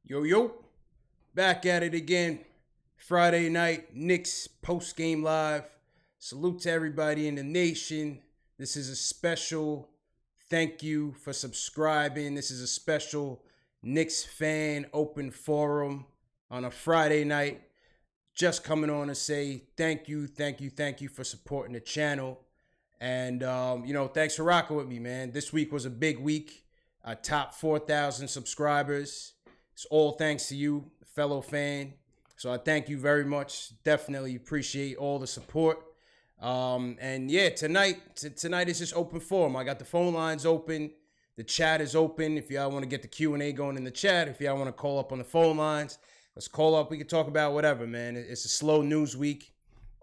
Yo, back at it again. Friday night, Knicks post-game live. Salute to everybody in the nation. This is a special thank you for subscribing. This is a special Knicks fan open forum on a Friday night. Just coming on to say thank you for supporting the channel. And, thanks for rocking with me, man. This week was a big week. I topped 4,000 subscribers. It's all thanks to you, fellow fan. So I thank you very much. Definitely appreciate all the support. Tonight is just open forum. I got the phone lines open. The chat is open. If y'all want to get the Q&A going in the chat, if y'all want to call up on the phone lines, let's call up. We can talk about whatever, man. It's a slow news week.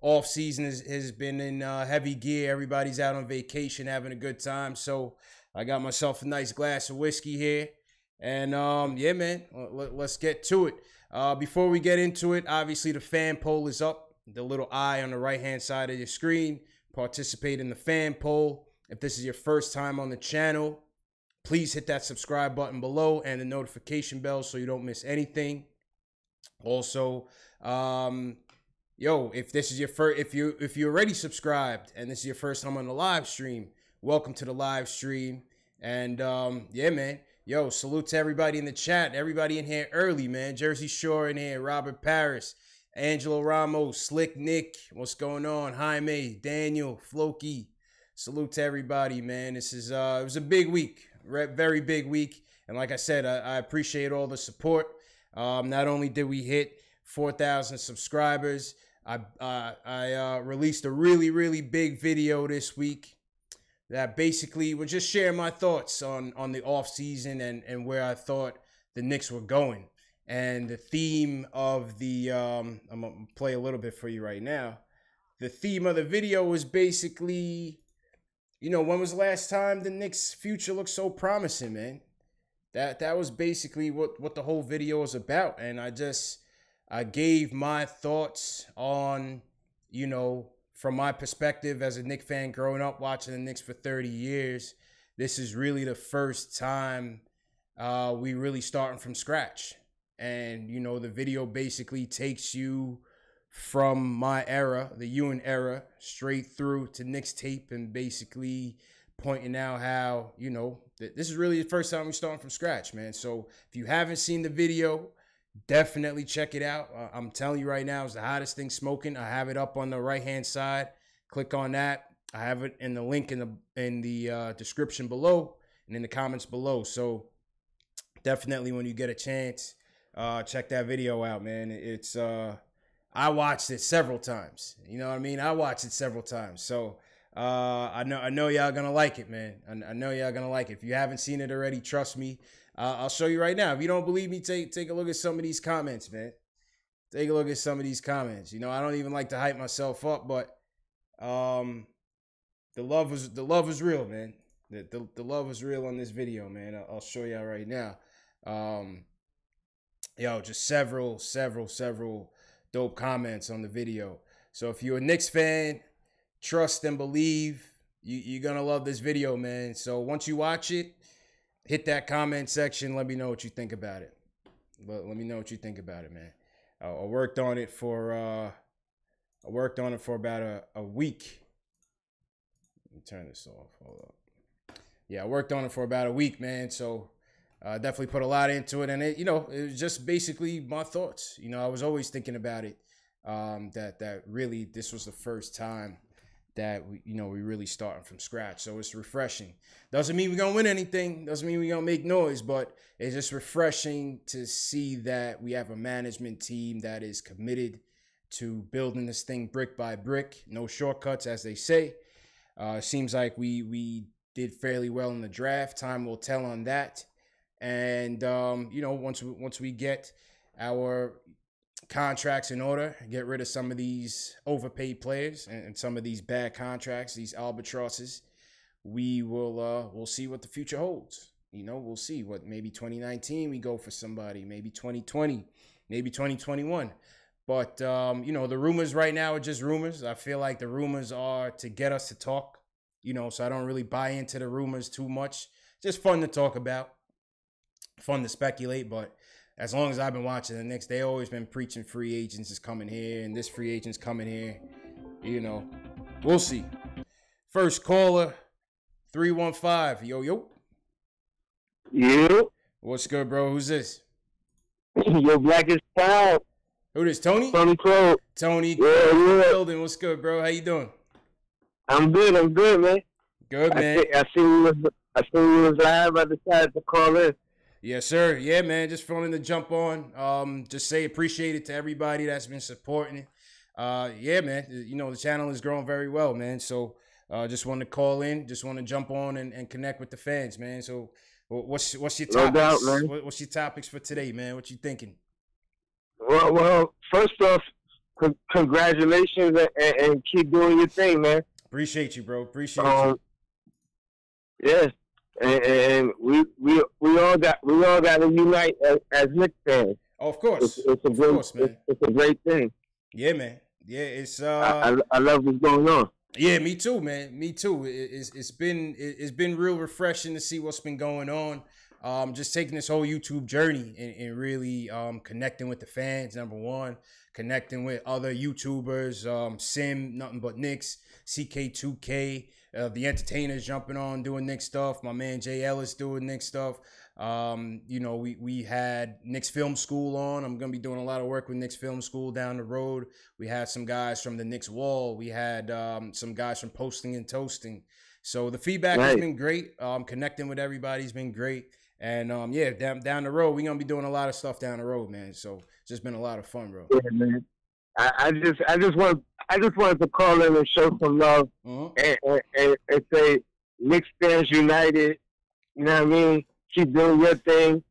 Offseason has been in heavy gear. Everybody's out on vacation, having a good time. So I got myself a nice glass of whiskey here. And, man, let's get to it. Before we get into it, obviously the fan poll is up. The little eye on the right-hand side of your screen. Participate in the fan poll. If this is your first time on the channel, please hit that subscribe button below and the notification bell so you don't miss anything. Also, if this is your first, if you already subscribed and this is your first time on the live stream, welcome to the live stream. And, man. Salute to everybody in the chat. Everybody in here early, man. Jersey Shore in here. Robert Paris. Angelo Ramos. Slick Nick. What's going on? Jaime. Daniel. Floki. Salute to everybody, man. This is, it was a big week. Very big week. And like I said, I appreciate all the support. Not only did we hit 4,000 subscribers, I released a really, really big video this week that basically would just share my thoughts on the offseason and where I thought the Knicks were going. And the theme of the, I'm going to play a little bit for you right now. The theme of the video was basically, when was the last time the Knicks' future looked so promising, man? That was basically what the whole video was about. And I gave my thoughts on, from my perspective as a Knicks fan growing up watching the Knicks for 30 years, this is really the first time we really starting from scratch. And, the video basically takes you from my era, the Ewing era, straight through to Knicks tape and basically pointing out how, this is really the first time we starting from scratch, man. So if you haven't seen the video, definitely check it out. I'm telling you right now, it's the hottest thing smoking. I have it up on the right-hand side. Click on that. I have it in the link in the description below and in the comments below. So definitely when you get a chance, check that video out, man. It's I watched it several times. You know what I mean? I watched it several times. So I know y'all gonna like it, man. I know y'all gonna like it. If you haven't seen it already, trust me. I'll show you right now. If you don't believe me, take a look at some of these comments, man. Take a look at some of these comments. I don't even like to hype myself up, but the love was real, man. The love was real on this video, man. I'll show y'all right now. Just several dope comments on the video. So if you're a Knicks fan, trust and believe, you're gonna love this video, man. So once you watch it, hit that comment section. Let me know what you think about it. Let me know what you think about it, man. I worked on it for about a week. Let me turn this off. Hold up. Yeah, I worked on it for about a week, man. So definitely put a lot into it, and it was just basically my thoughts. I was always thinking about it. That really this was the first time that we really starting from scratch. So it's refreshing. Doesn't mean we're gonna win anything. Doesn't mean we're gonna make noise, but it's just refreshing to see that we have a management team that is committed to building this thing brick by brick. No shortcuts, as they say. Seems like we did fairly well in the draft. Time will tell on that. And once we get our contracts in order, get rid of some of these overpaid players and some of these bad contracts, these albatrosses, we'll see what the future holds. We'll see what maybe 2019 we go for somebody, maybe 2020, maybe 2021. But the rumors right now are just rumors. I feel like the rumors are to get us to talk, so I don't really buy into the rumors too much. Just fun to talk about, fun to speculate, but as long as I've been watching the Knicks, they always been preaching free agents is coming here and this free agent's coming here. You know, we'll see. First caller, 315. Yo. Yeah. What's good, bro? Who's this? Your Black is proud. Who this? Tony? Tony Crowe. Tony. Yeah. Building. What's good, bro? How you doing? I'm good, man. Good, man. I seen you was live. I decided to call in. Yes, sir. Yeah, man. Just phoning to jump on. Just say appreciate it to everybody that's been supporting. Yeah, man. You know, the channel is growing very well, man. So just want to call in. Just want to jump on and connect with the fans, man. So what's your topics? No doubt, man. What's your topics for today, man? What you thinking? Well, first off, congratulations and keep doing your thing, man. Appreciate you, bro. Appreciate you. Yes, and we all got to unite as Knicks fans. Oh, of course, man. It's a great thing. Yeah, man. Yeah, it's I love what's going on. Yeah, me too, man. Me too. It's been real refreshing to see what's been going on. Just taking this whole YouTube journey and really connecting with the fans, number one, connecting with other YouTubers, Sim, Nothing But Knicks, CK2K, the entertainers jumping on, doing Knicks stuff, my man Jay Ellis doing Knicks stuff. You know, we had Knicks Film School on. I'm going to be doing a lot of work with Knicks Film School down the road. We had some guys from the Knicks Wall. We had some guys from Posting and Toasting. So the feedback has been great. Connecting with everybody's been great. And yeah, down the road, we're gonna be doing a lot of stuff down the road, man. So it's just been a lot of fun, bro. Yeah, man. I just wanted to call in and show some love and say Knicks fans united. You know what I mean? Keep doing your thing.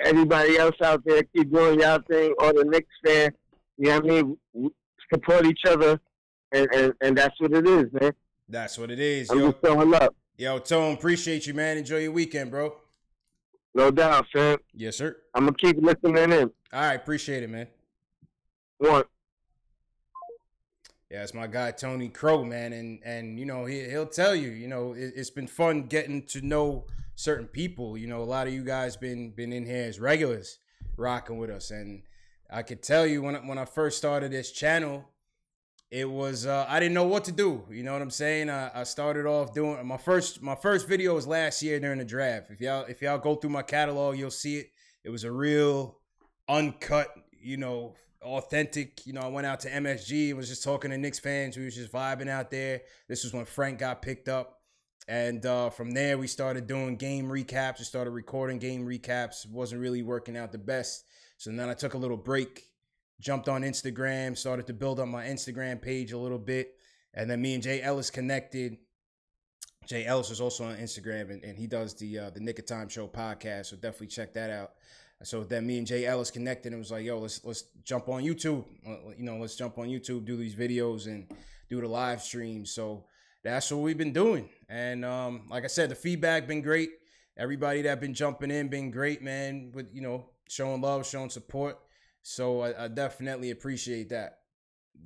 Everybody else out there, keep doing your thing. Or the Knicks fan, you know what I mean? Support each other, and that's what it is, man. That's what it is. I'm just showing up. Yo, Tone, appreciate you, man. Enjoy your weekend, bro. No doubt, fam. Yes, sir. I'm going to keep listening in. All right, appreciate it, man. One. Yeah, it's my guy, Tony Crowe, man. And you know, he'll tell you, you know, it's been fun getting to know certain people. You know, a lot of you guys been in here as regulars rocking with us. And I could tell you when I first started this channel, it was I didn't know what to do. You know what I'm saying? I started off doing my first video was last year during the draft. If y'all go through my catalog, you'll see it. It was a real uncut, you know, authentic. You know, I went out to MSG, was just talking to Knicks fans. We was just vibing out there. This was when Frank got picked up. And from there, we started doing game recaps. We started recording game recaps. It wasn't really working out the best. So then I took a little break. Jumped on Instagram, started to build up my Instagram page a little bit. And then me and Jay Ellis connected. Jay Ellis is also on Instagram, and he does the Nick of Time Show podcast. So definitely check that out. So then me and Jay Ellis connected and was like, yo, let's jump on YouTube. You know, let's jump on YouTube, do these videos and do the live streams. So that's what we've been doing. And like I said, the feedback been great. Everybody that been jumping in been great, man, with, you know, showing love, showing support. So I definitely appreciate that.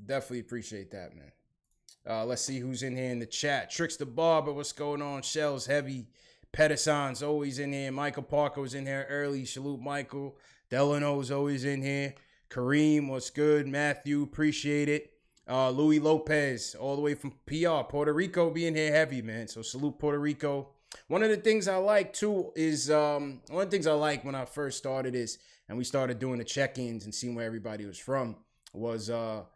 Definitely appreciate that, man. Let's see who's in here in the chat. Tricks the Barber, what's going on? Shells Heavy. Pedersen's always in here. Michael Parker was in here early. Salute Michael. Delano's always in here. Kareem, what's good? Matthew, appreciate it. Louis Lopez, all the way from PR. Puerto Rico being here heavy, man. So salute Puerto Rico. One of the things I like, too, is one of the things I like when I first started is, and we started doing the check-ins and seeing where everybody was from, was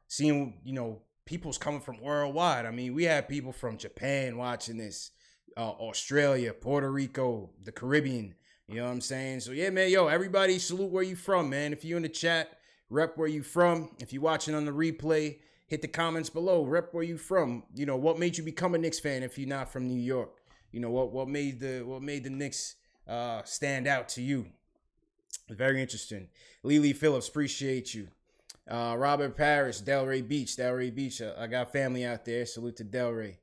seeing, you know, people's coming from worldwide. I mean, we had people from Japan watching this, Australia, Puerto Rico, the Caribbean. You know what I'm saying? So, yeah, man, yo, everybody salute where you from, man. If you're in the chat, rep where you from. If you're watching on the replay, hit the comments below. Rep where you from. You know, what made you become a Knicks fan if you're not from New York? You know, what made the Knicks stand out to you? Very interesting. Lily Phillips, appreciate you. Robert Parrish, Delray Beach. I got family out there. Salute to Delray.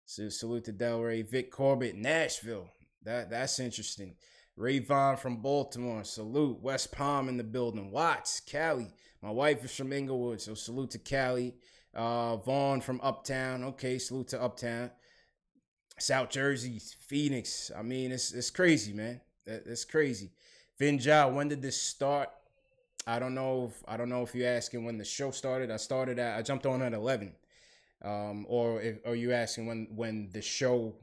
So salute to Delray. Vic Corbett, Nashville. That's interesting. Ray Vaughn from Baltimore. Salute. West Palm in the building. Watts, Cali. My wife is from Inglewood, so salute to Cali. Vaughn from Uptown. Okay, salute to Uptown. South Jersey, Phoenix. I mean, it's crazy, man. It's crazy. Vinja, when did this start? I don't know if you're asking when the show started. I jumped on at 11. Or are you asking when the show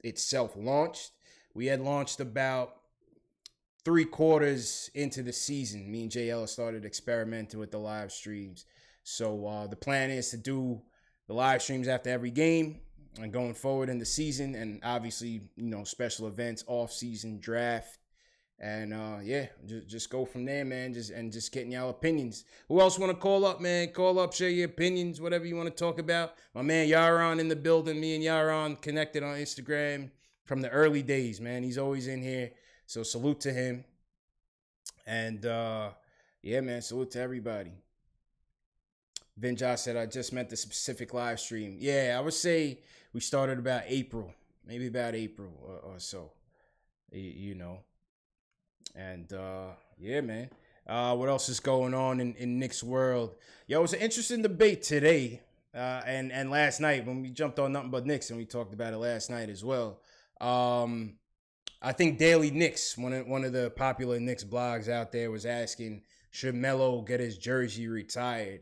itself launched? We had launched about 3/4 into the season. Me and JL started experimenting with the live streams. So the plan is to do the live streams after every game and going forward in the season, and obviously, special events, off season, draft, and yeah, just go from there, man. Just getting y'all opinions. Who else want to call up, man? Call up, share your opinions, whatever you want to talk about. My man Yaron in the building. Me and Yaron connected on Instagram from the early days, man. He's always in here. So salute to him. And yeah, man, salute to everybody. Vin Josh said, I just meant the specific live stream. Yeah, I would say we started about April, maybe about April or so, And yeah, man. What else is going on in Knicks world? Yo, it was an interesting debate today and last night when we jumped on Nothing But Knicks, and we talked about it last night as well. I think Daily Knicks, one of the popular Knicks blogs out there, was asking, should Melo get his jersey retired?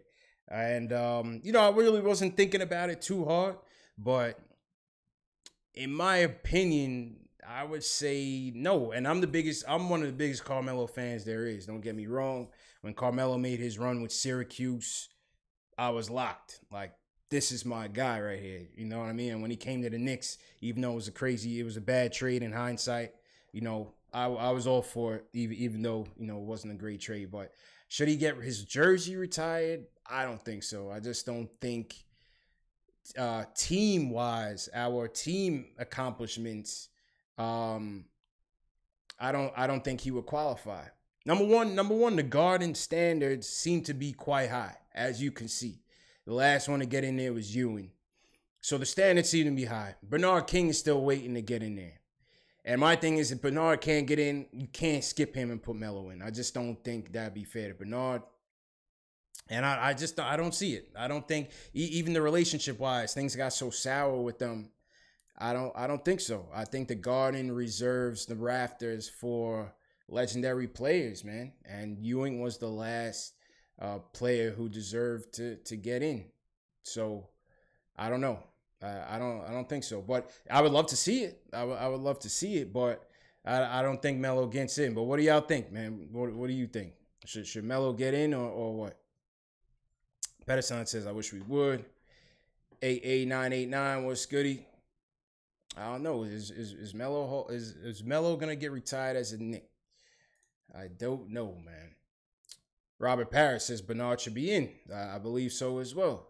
And, I really wasn't thinking about it too hard, but in my opinion, I would say no. And I'm one of the biggest Carmelo fans there is. Don't get me wrong. When Carmelo made his run with Syracuse, I was locked. Like, this is my guy right here. You know what I mean? And when he came to the Knicks, even though it was a bad trade in hindsight, I was all for it, even though, it wasn't a great trade. But should he get his jersey retired? I don't think so. I just don't think team-wise, our team accomplishments, I don't think he would qualify. Number one, the Garden standards seem to be quite high, as you can see. The last one to get in there was Ewing. So the standards seem to be high. Bernard King is still waiting to get in there. And my thing is, if Bernard can't get in, you can't skip him and put Melo in. I just don't think that'd be fair to Bernard. And I don't see it. I don't think, even the relationship-wise, things got so sour with them. I don't think so. I think the Garden reserves the rafters for legendary players, man. And Ewing was the last player who deserved to get in. So I don't know. I don't think so. But I would love to see it. I would love to see it. But I don't think Melo gets in. But what do y'all think, man? What do you think? Should Melo get in or what? Pedersen says, I wish we would. 88989 was goody. I don't know. Is Melo gonna get retired as a Knick? I don't know, man. Robert Parrish says Bernard should be in. I believe so as well.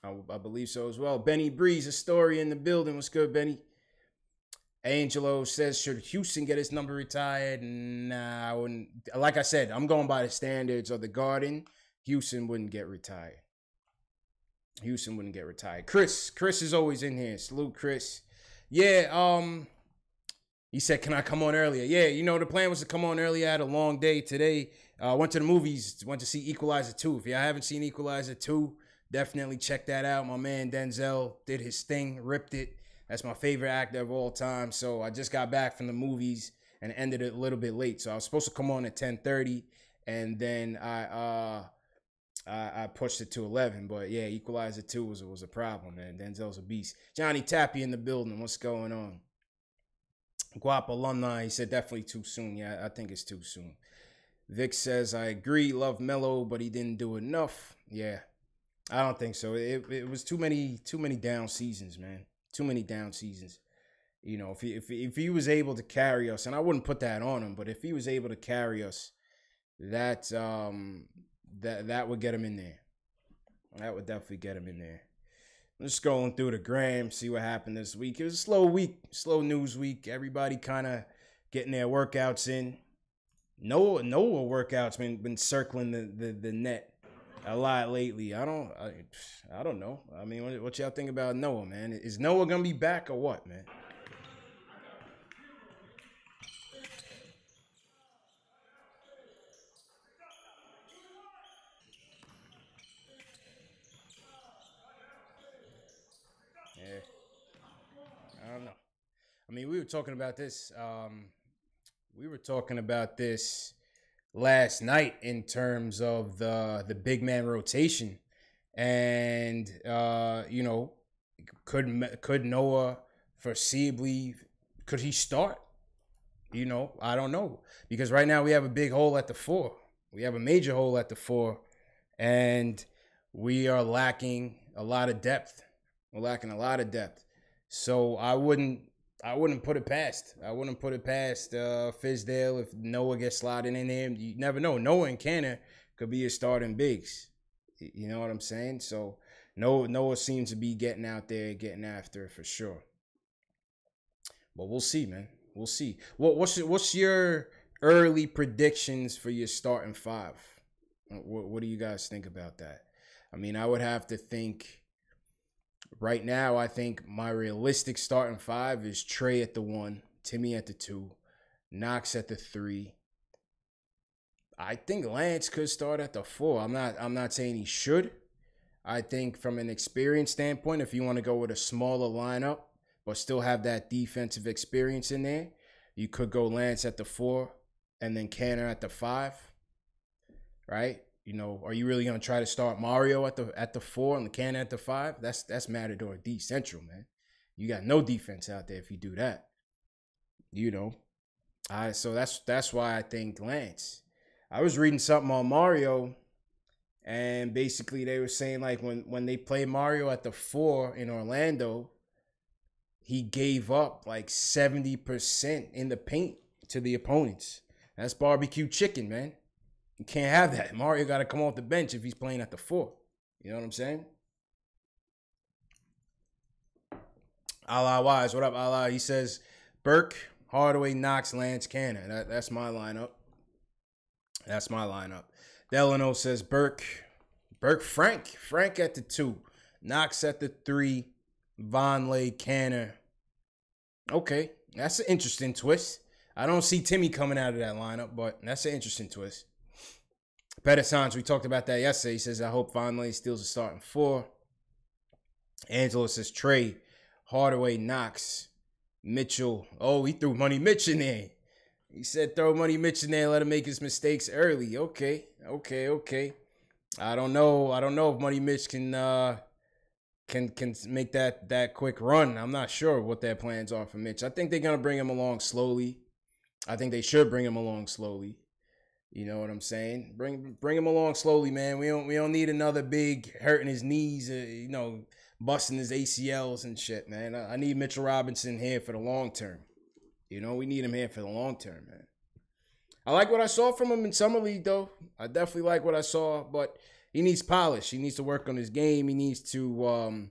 I believe so as well. Benny Breeze, a story in the building. What's good, Benny? Angelo says, should Houston get his number retired? Nah, I wouldn't. Like I said, I'm going by the standards of the Garden. Houston wouldn't get retired. Houston wouldn't get retired. Chris is always in here. Salute, Chris. Yeah, he said, can I come on earlier? Yeah, the plan was to come on earlier. I had a long day today. Went to the movies, went to see Equalizer 2. If y'all haven't seen Equalizer 2, definitely check that out. My man Denzel did his thing, ripped it. That's my favorite actor of all time. So I just got back from the movies and ended it a little bit late. So I was supposed to come on at 10:30, and then I pushed it to 11. But yeah, Equalizer 2 was a problem, man. Denzel's a beast. Johnny Tappy in the building. What's going on? Guap alumni. He said definitely too soon. Yeah, I think it's too soon. Vic says, I agree. Love Melo, but he didn't do enough. Yeah, I don't think so. It was too many down seasons, man. Too many down seasons. If he was able to carry us, and I wouldn't put that on him, but if he was able to carry us, that would get him in there. That would definitely get him in there. I'm just scrolling through the gram, see what happened this week. It was a slow week, slow news week. Everybody kind of getting their workouts in. Noah workouts been circling the net a lot lately. I don't know. I mean, what y'all think about Noah, man? Is Noah gonna be back or what, man? Yeah, I don't know. I mean, we were talking about this. last night in terms of the big man rotation. And, could Noah foreseeably, could he start? I don't know. Because right now we have a big hole at the 4. We have a major hole at the 4. And we are lacking a lot of depth. We're lacking a lot of depth. So I wouldn't put it past. Fizdale if Noah gets slotted in there. You never know. Noah and Canner could be his starting bigs. You know what I'm saying? So Noah seems to be getting out there, getting after it for sure. But we'll see, man. We'll see. What's your early predictions for your starting 5? What do you guys think about that? I mean, I would have to think. Right now, I think my realistic starting 5 is Trey at the 1, Timmy at the 2, Knox at the 3. I think Lance could start at the 4. I'm not saying he should. I think from an experience standpoint, if you want to go with a smaller lineup but still have that defensive experience in there, you could go Lance at the 4 and then Canner at the 5. Right? Are you really gonna try to start Mario at the 4 and the Cannon at the 5? That's Matador D Central, man. You got no defense out there if you do that. So that's why I think Lance. I was reading something on Mario, and basically they were saying like when they play Mario at the 4 in Orlando, he gave up like 70% in the paint to the opponents. That's barbecue chicken, man. You can't have that. Mario got to come off the bench if he's playing at the 4. You know what I'm saying? Allah Wise, what up, Allah? He says, Burke, Hardaway, Knox, Lance, Cannon. That's my lineup. That's my lineup. Delano says Burke, Frank at the 2, Knox at the 3, Vonleh, Canner. Okay, that's an interesting twist. I don't see Timmy coming out of that lineup, but that's an interesting twist. Pedesans, we talked about that yesterday. He says, I hope Vonleh steals a starting 4. Angelo says, Trey, Hardaway, Knox, Mitchell. Oh, he threw Money Mitch in there. He said, throw Money Mitch in there, let him make his mistakes early. Okay. I don't know if Money Mitch can make that quick run. I'm not sure what their plans are for Mitch. I think they're going to bring him along slowly. I think they should bring him along slowly. You know what I'm saying? Bring him along slowly, man. We don't need another big hurting his knees, busting his ACLs and shit, man. I need Mitchell Robinson here for the long term. We need him here for the long term, man. I like what I saw from him in Summer League, though. I definitely like what I saw, but he needs polish. He needs to work on his game. He needs to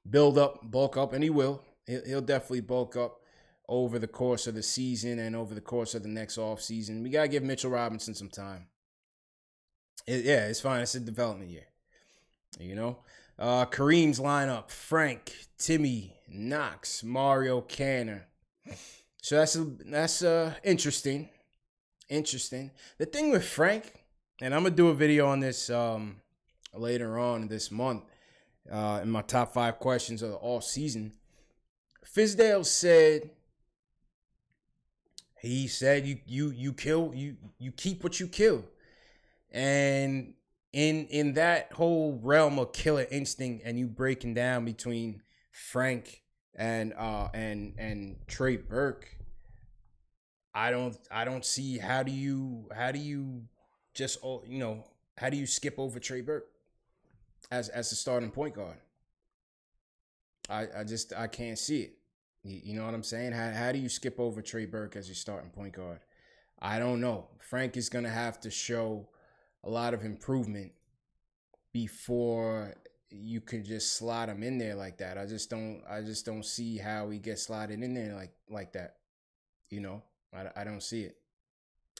bulk up, and he will. He'll definitely bulk up over the course of the season and over the course of the next offseason. We got to give Mitchell Robinson some time. It's fine. It's a development year. Kareem's lineup: Frank, Timmy, Knox, Mario, Canner. So that's interesting. The thing with Frank, and I'm going to do a video on this later on this month in my top 5 questions of the offseason. Fizdale said, you keep what you kill. And in that whole realm of killer instinct, and you breaking down between Frank and Trey Burke, I don't see how do you just how do you skip over Trey Burke as a starting point guard? I can't see it. You know what I'm saying? How do you skip over Trey Burke as your starting point guard? I don't know. Frank is gonna have to show a lot of improvement before you could just slot him in there like that. I just don't see how he gets slotted in there like that. I don't see it.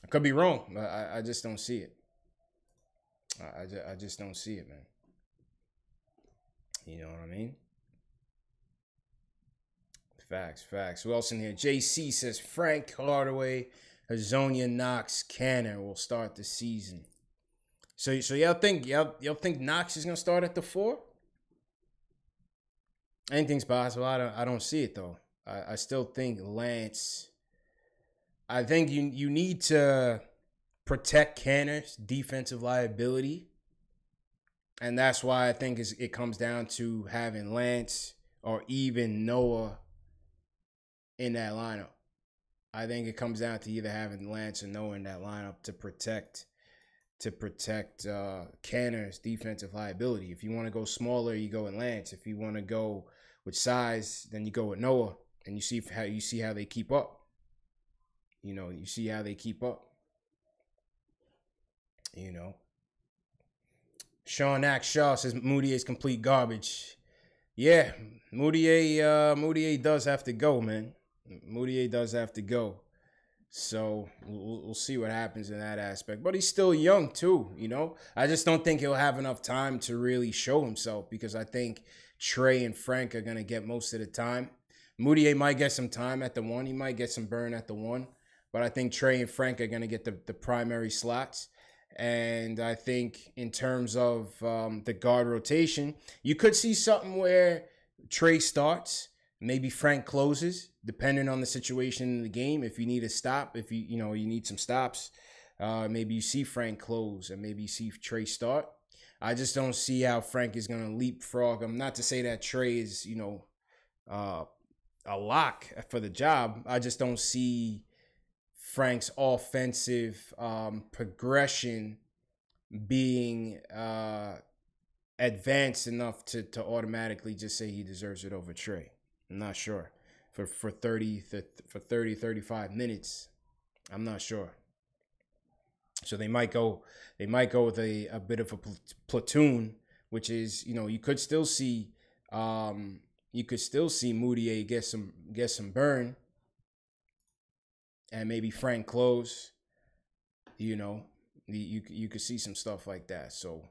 I could be wrong, but I just don't see it. I just don't see it, man. You know what I mean? Facts. Who else in here? JC says Frank, Hardaway, Hezonja, Knox, Canner will start the season. So y'all think Knox is gonna start at the 4? Anything's possible. I don't see it though. I still think Lance. I think you need to protect Canner's defensive liability. And that's why I think it comes down to having Lance or even Noah in that lineup. I think it comes down to either having Lance or Noah in that lineup to protect Canner's defensive liability. If you want to go smaller, you go with Lance. If you want to go with size, then you go with Noah, and you see how they keep up. You see how they keep up. Shawn Shaw says Moutier's complete garbage. Yeah, Moutier does have to go, man. Moutier does have to go. So we'll see what happens in that aspect. But he's still young too, I just don't think he'll have enough time to really show himself, because I think Trey and Frank are going to get most of the time. Moutier might get some time at the one. He might get some burn at the one. But I think Trey and Frank are going to get the primary slots. And I think in terms of the guard rotation, you could see something where Trey starts, maybe Frank closes, depending on the situation in the game. If you need a stop, if you need some stops, maybe you see Frank close, and maybe you see Trey start. I just don't see how Frank is going to leapfrog. I'm not to say that Trey is, a lock for the job. I just don't see Frank's offensive progression being advanced enough to automatically just say he deserves it over Trey. I'm not sure. For 35 minutes, I'm not sure. So they might go with a bit of a platoon, which is, you could still see Moutier get some burn. And maybe Frank close, you could see some stuff like that. So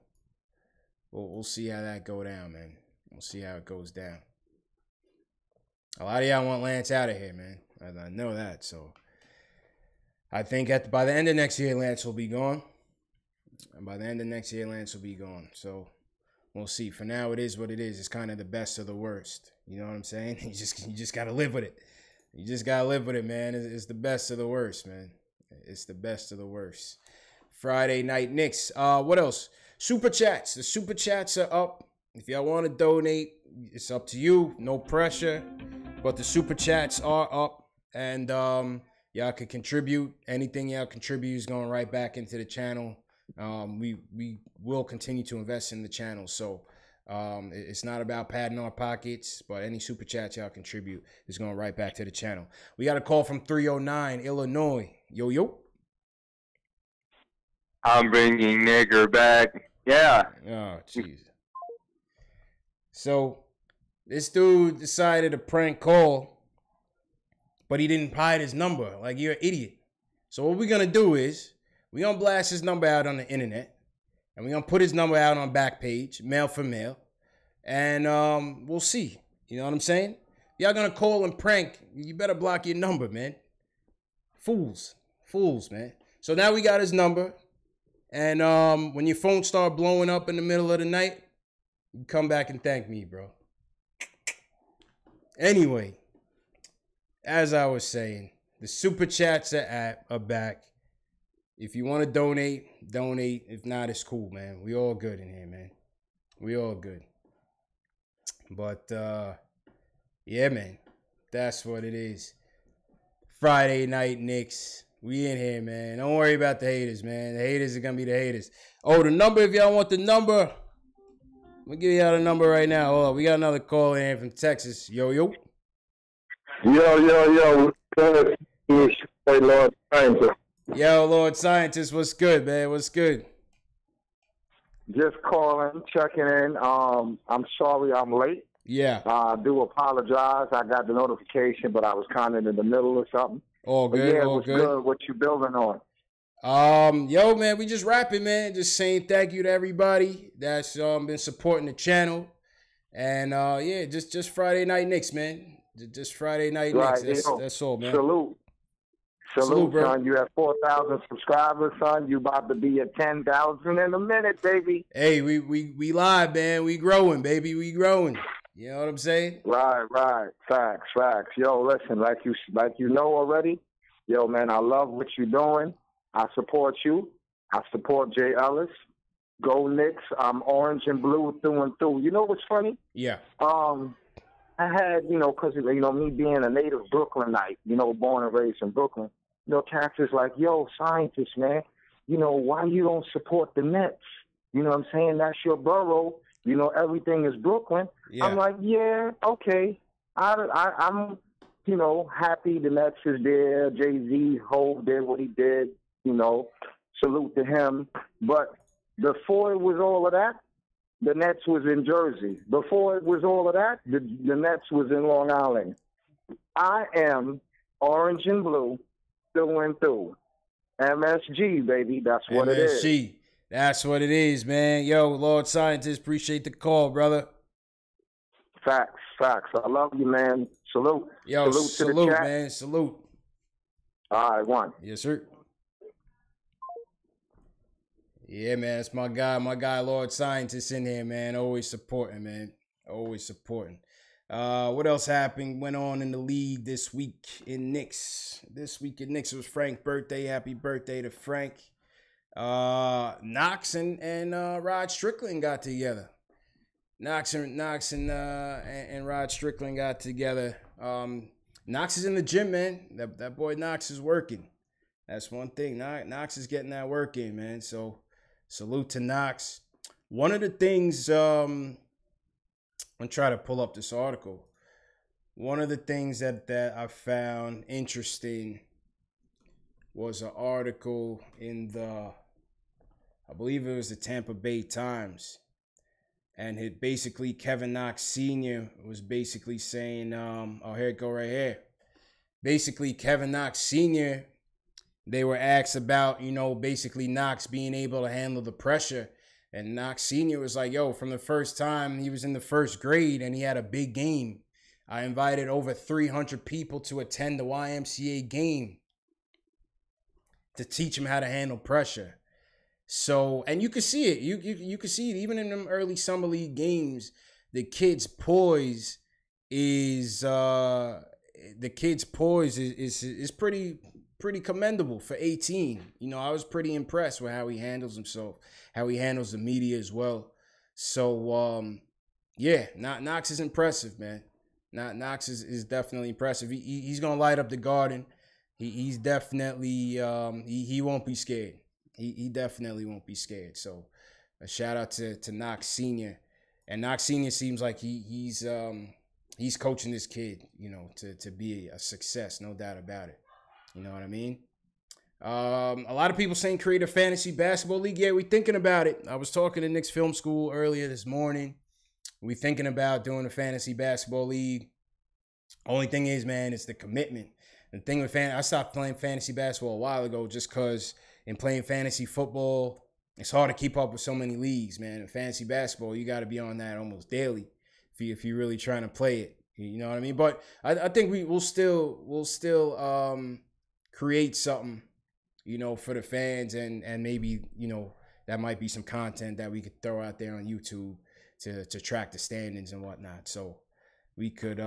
we'll see how that go down, man. We'll see how it goes down. A lot of y'all want Lance out of here, man. I know that. So I think by the end of next year, Lance will be gone. And by the end of next year, Lance will be gone. So we'll see. For now, it is what it is. It's kind of the best of the worst. You know what I'm saying? You just got to live with it. You just got to live with it, man. It's the best of the worst, man. It's the best of the worst. Friday Night Knicks. What else? Super Chats. The Super Chats are up. If y'all want to donate, it's up to you. No pressure. But the Super Chats are up. And y'all can contribute. Anything y'all contribute is going right back into the channel. We will continue to invest in the channel. So it's not about padding our pockets, but any super chats y'all contribute is going right back to the channel. We got a call from 309 Illinois. Yo. I'm bringing nigger back. Yeah. Oh, jeez. So this dude decided to prank call, but he didn't hide his number. Like, you're an idiot. So what we're going to do is we're going to blast his number out on the internet. And we're going to put his number out on Backpage, mail for mail. And we'll see. You know what I'm saying? Y'all going to call and prank, you better block your number, man. Fools, man. So now we got his number. And when your phone start blowing up in the middle of the night, you come back and thank me, bro. Anyway, as I was saying, the Super Chats are back. If you want to donate, donate. If not, it's cool, man. We all good in here, man. We all good. But, yeah, man. That's what it is. Friday Night Knicks. We in here, man. Don't worry about the haters, man. The haters are going to be the haters. Oh, the number, if y'all want the number, I'm going to give y'all the number right now. Hold on. We got another call in from Texas. Yo. Yo. Good. Hey, Lord. Yo, Lord Scientist, what's good, man? What's good? Just calling, checking in. I'm sorry I'm late. Yeah. I do apologize. I got the notification, but I was kind of in the middle of something. All good, yeah, all good. What you building on? Yo, man, we just rapping, man. Just saying thank you to everybody that's been supporting the channel. And, yeah, just Friday Night Knicks, man. Just Friday Night Knicks. That's all, man. Salute, bro. Son. You have 4,000 subscribers, son. You about to be at 10,000 in a minute, baby. Hey, we live, man. We growing, baby. We growing. You know what I'm saying? Right. Facts. Yo, listen, like you know already. Yo, man, I love what you're doing. I support you. I support Jay Ellis. Go Knicks. I'm orange and blue through and through. You know what's funny? Yeah. I had, because, me being a native Brooklynite, born and raised in Brooklyn, cats is like, yo, scientist, man, why you don't support the Nets? You know what I'm saying? That's your borough. Everything is Brooklyn. Yeah. I'm like, yeah, okay. I'm, happy the Nets is there. Jay-Z, Hov did what he did, salute to him. But before it was all of that, the Nets was in Jersey. Before it was all of that, the Nets was in Long Island. I am orange and blue through and through. MSG, baby. That's what it is. MSG. That's what it is, man. Yo, Lord Scientist, appreciate the call, brother. Facts. I love you, man. Salute. Yo, salute to the chat. Man. Salute. All right, one. Yes, sir. Yeah, man, it's my guy, Lord Scientist in here, man. Always supporting, man. Always supporting. What else happened? Went on in the league this week in Knicks. This week in Knicks, it was Frank's birthday. Happy birthday to Frank. Knox and Rod Strickland got together. Knox and Rod Strickland got together. Knox is in the gym, man. That boy Knox is working. That's one thing. Knox is getting that work in, man. So salute to Knox. One of the things, I'm trying to pull up this article. One of the things that I found interesting was an article in I believe it was the Tampa Bay Times. And it basically, Kevin Knox Sr. was basically saying, here it go right here. Basically, Kevin Knox Sr., they were asked about, basically Knox being able to handle the pressure. And Knox Sr. was like, yo, from the first time he was in the first grade and he had a big game, I invited over 300 people to attend the YMCA game to teach him how to handle pressure. So, and you could see it. You could see it even in them early summer league games. The kid's poise is pretty commendable for 18. I was pretty impressed with how he handles himself, how he handles the media as well. So, Knox is impressive, man. Knox is definitely impressive. He's gonna light up the Garden. He's definitely he won't be scared. He definitely won't be scared. So, a shout out to Knox Sr. And Knox Sr. seems like he's coaching this kid, to be a success, no doubt about it. You know what I mean? A lot of people saying create a fantasy basketball league. Yeah, we're thinking about it. I was talking to Knicks Film School earlier this morning. We're thinking about doing a fantasy basketball league. Only thing is, man, it's the commitment. The thing with I stopped playing fantasy basketball a while ago just because in playing fantasy football, it's hard to keep up with so many leagues, man. In fantasy basketball, you got to be on that almost daily if you're really trying to play it. You know what I mean? But I think we'll still create something, for the fans and maybe, that might be some content that we could throw out there on YouTube to track the standings and whatnot. So we could,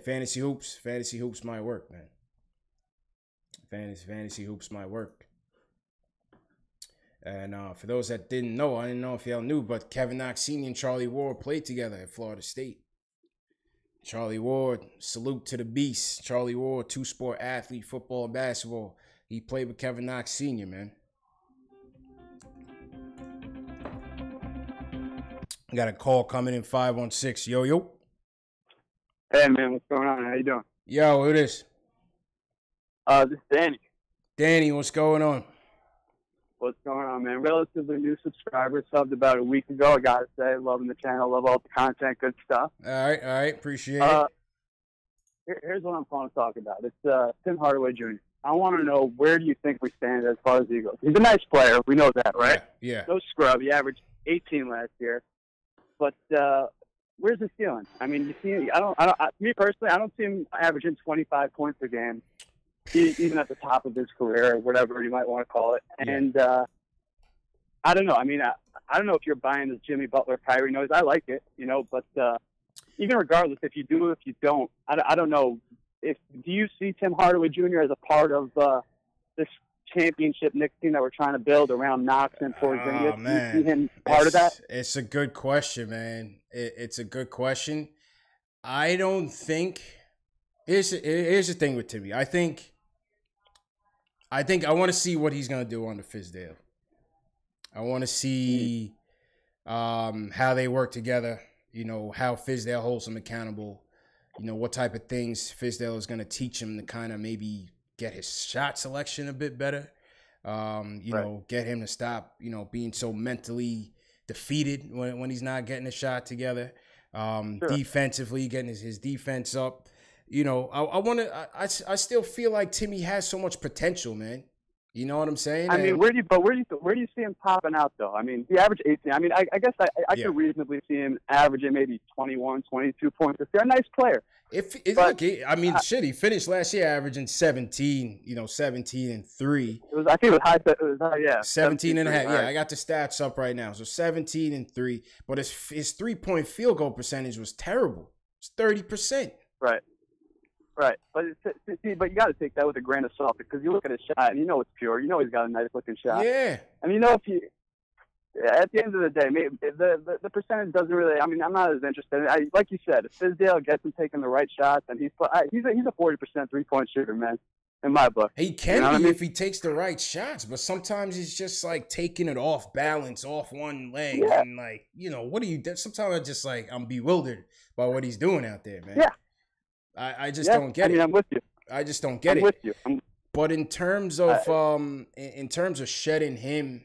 fantasy hoops might work, man. Fantasy hoops might work. And for those that didn't know, I didn't know if y'all knew, but Kevin Knox Sr. and Charlie Ward played together at Florida State. Charlie Ward, salute to the beast. Charlie Ward, two-sport athlete, football and basketball. He played with Kevin Knox Sr., man. Got a call coming in, 516. Yo. Hey, man, what's going on? How you doing? Yo, who this? This is Danny. Danny, what's going on? What's going on, man? Relatively new subscriber, subbed about a week ago. I gotta say, loving the channel, love all the content, good stuff. All right, appreciate it. Here's what I'm calling to talk about. It's Tim Hardaway Jr. I want to know, where do you think we stand as far as he goes? He's a nice player, we know that, right? Yeah. No scrub. He averaged 18 last year, but where's the ceiling? I mean, you see, me personally, I don't see him averaging 25 points a game. Even at the top of his career, or whatever you might want to call it. And I don't know. I mean, I don't know if you're buying this Jimmy Butler, Kyrie noise. I like it, but even regardless, if you do, if you don't, I don't know. Do you see Tim Hardaway Jr. as a part of this championship Knicks team that we're trying to build around Knox and Porzingis? Oh, man. Do you see him part of that? It's a good question, man. It's a good question. I don't think. Here's the thing with Timmy. I think I want to see what he's gonna do under Fizdale. I want to see how they work together. You know, how Fizdale holds him accountable. You know, what type of things Fizdale is gonna teach him to kind of maybe get his shot selection a bit better. You know, get him to stop, you know, being so mentally defeated when he's not getting a shot together. Defensively, getting his defense up. You know, I still feel like Timmy has so much potential, man. You know what I'm saying? I mean, where do you see him popping out though? I mean, he averaged 18. I mean, I guess I could reasonably see him averaging maybe 21, 22 points. If they're a nice player. Shit, he finished last year averaging 17, you know, 17 and 3. I think it was high. It was high, yeah. 17 and a half. Right. Yeah, I got the stats up right now. So 17 and 3. But his 3-point field goal percentage was terrible. It's 30%. Right. But you got to take that with a grain of salt because you look at his shot and you know it's pure. You know he's got a nice looking shot. Yeah. And you know at the end of the day, maybe the percentage doesn't really. I mean, I'm not as interested. Like you said, if Fizdale gets him taking the right shots, and he's a 40% 3-point shooter, man. In my book, he can be if he takes the right shots, but sometimes he's just like taking it off balance, off one leg, and like, you know, what do you do? Sometimes I just like I'm bewildered by what he's doing out there, man. Yeah. I just don't get it. I'm with you. I just don't get it. I'm with you. But in terms of shedding him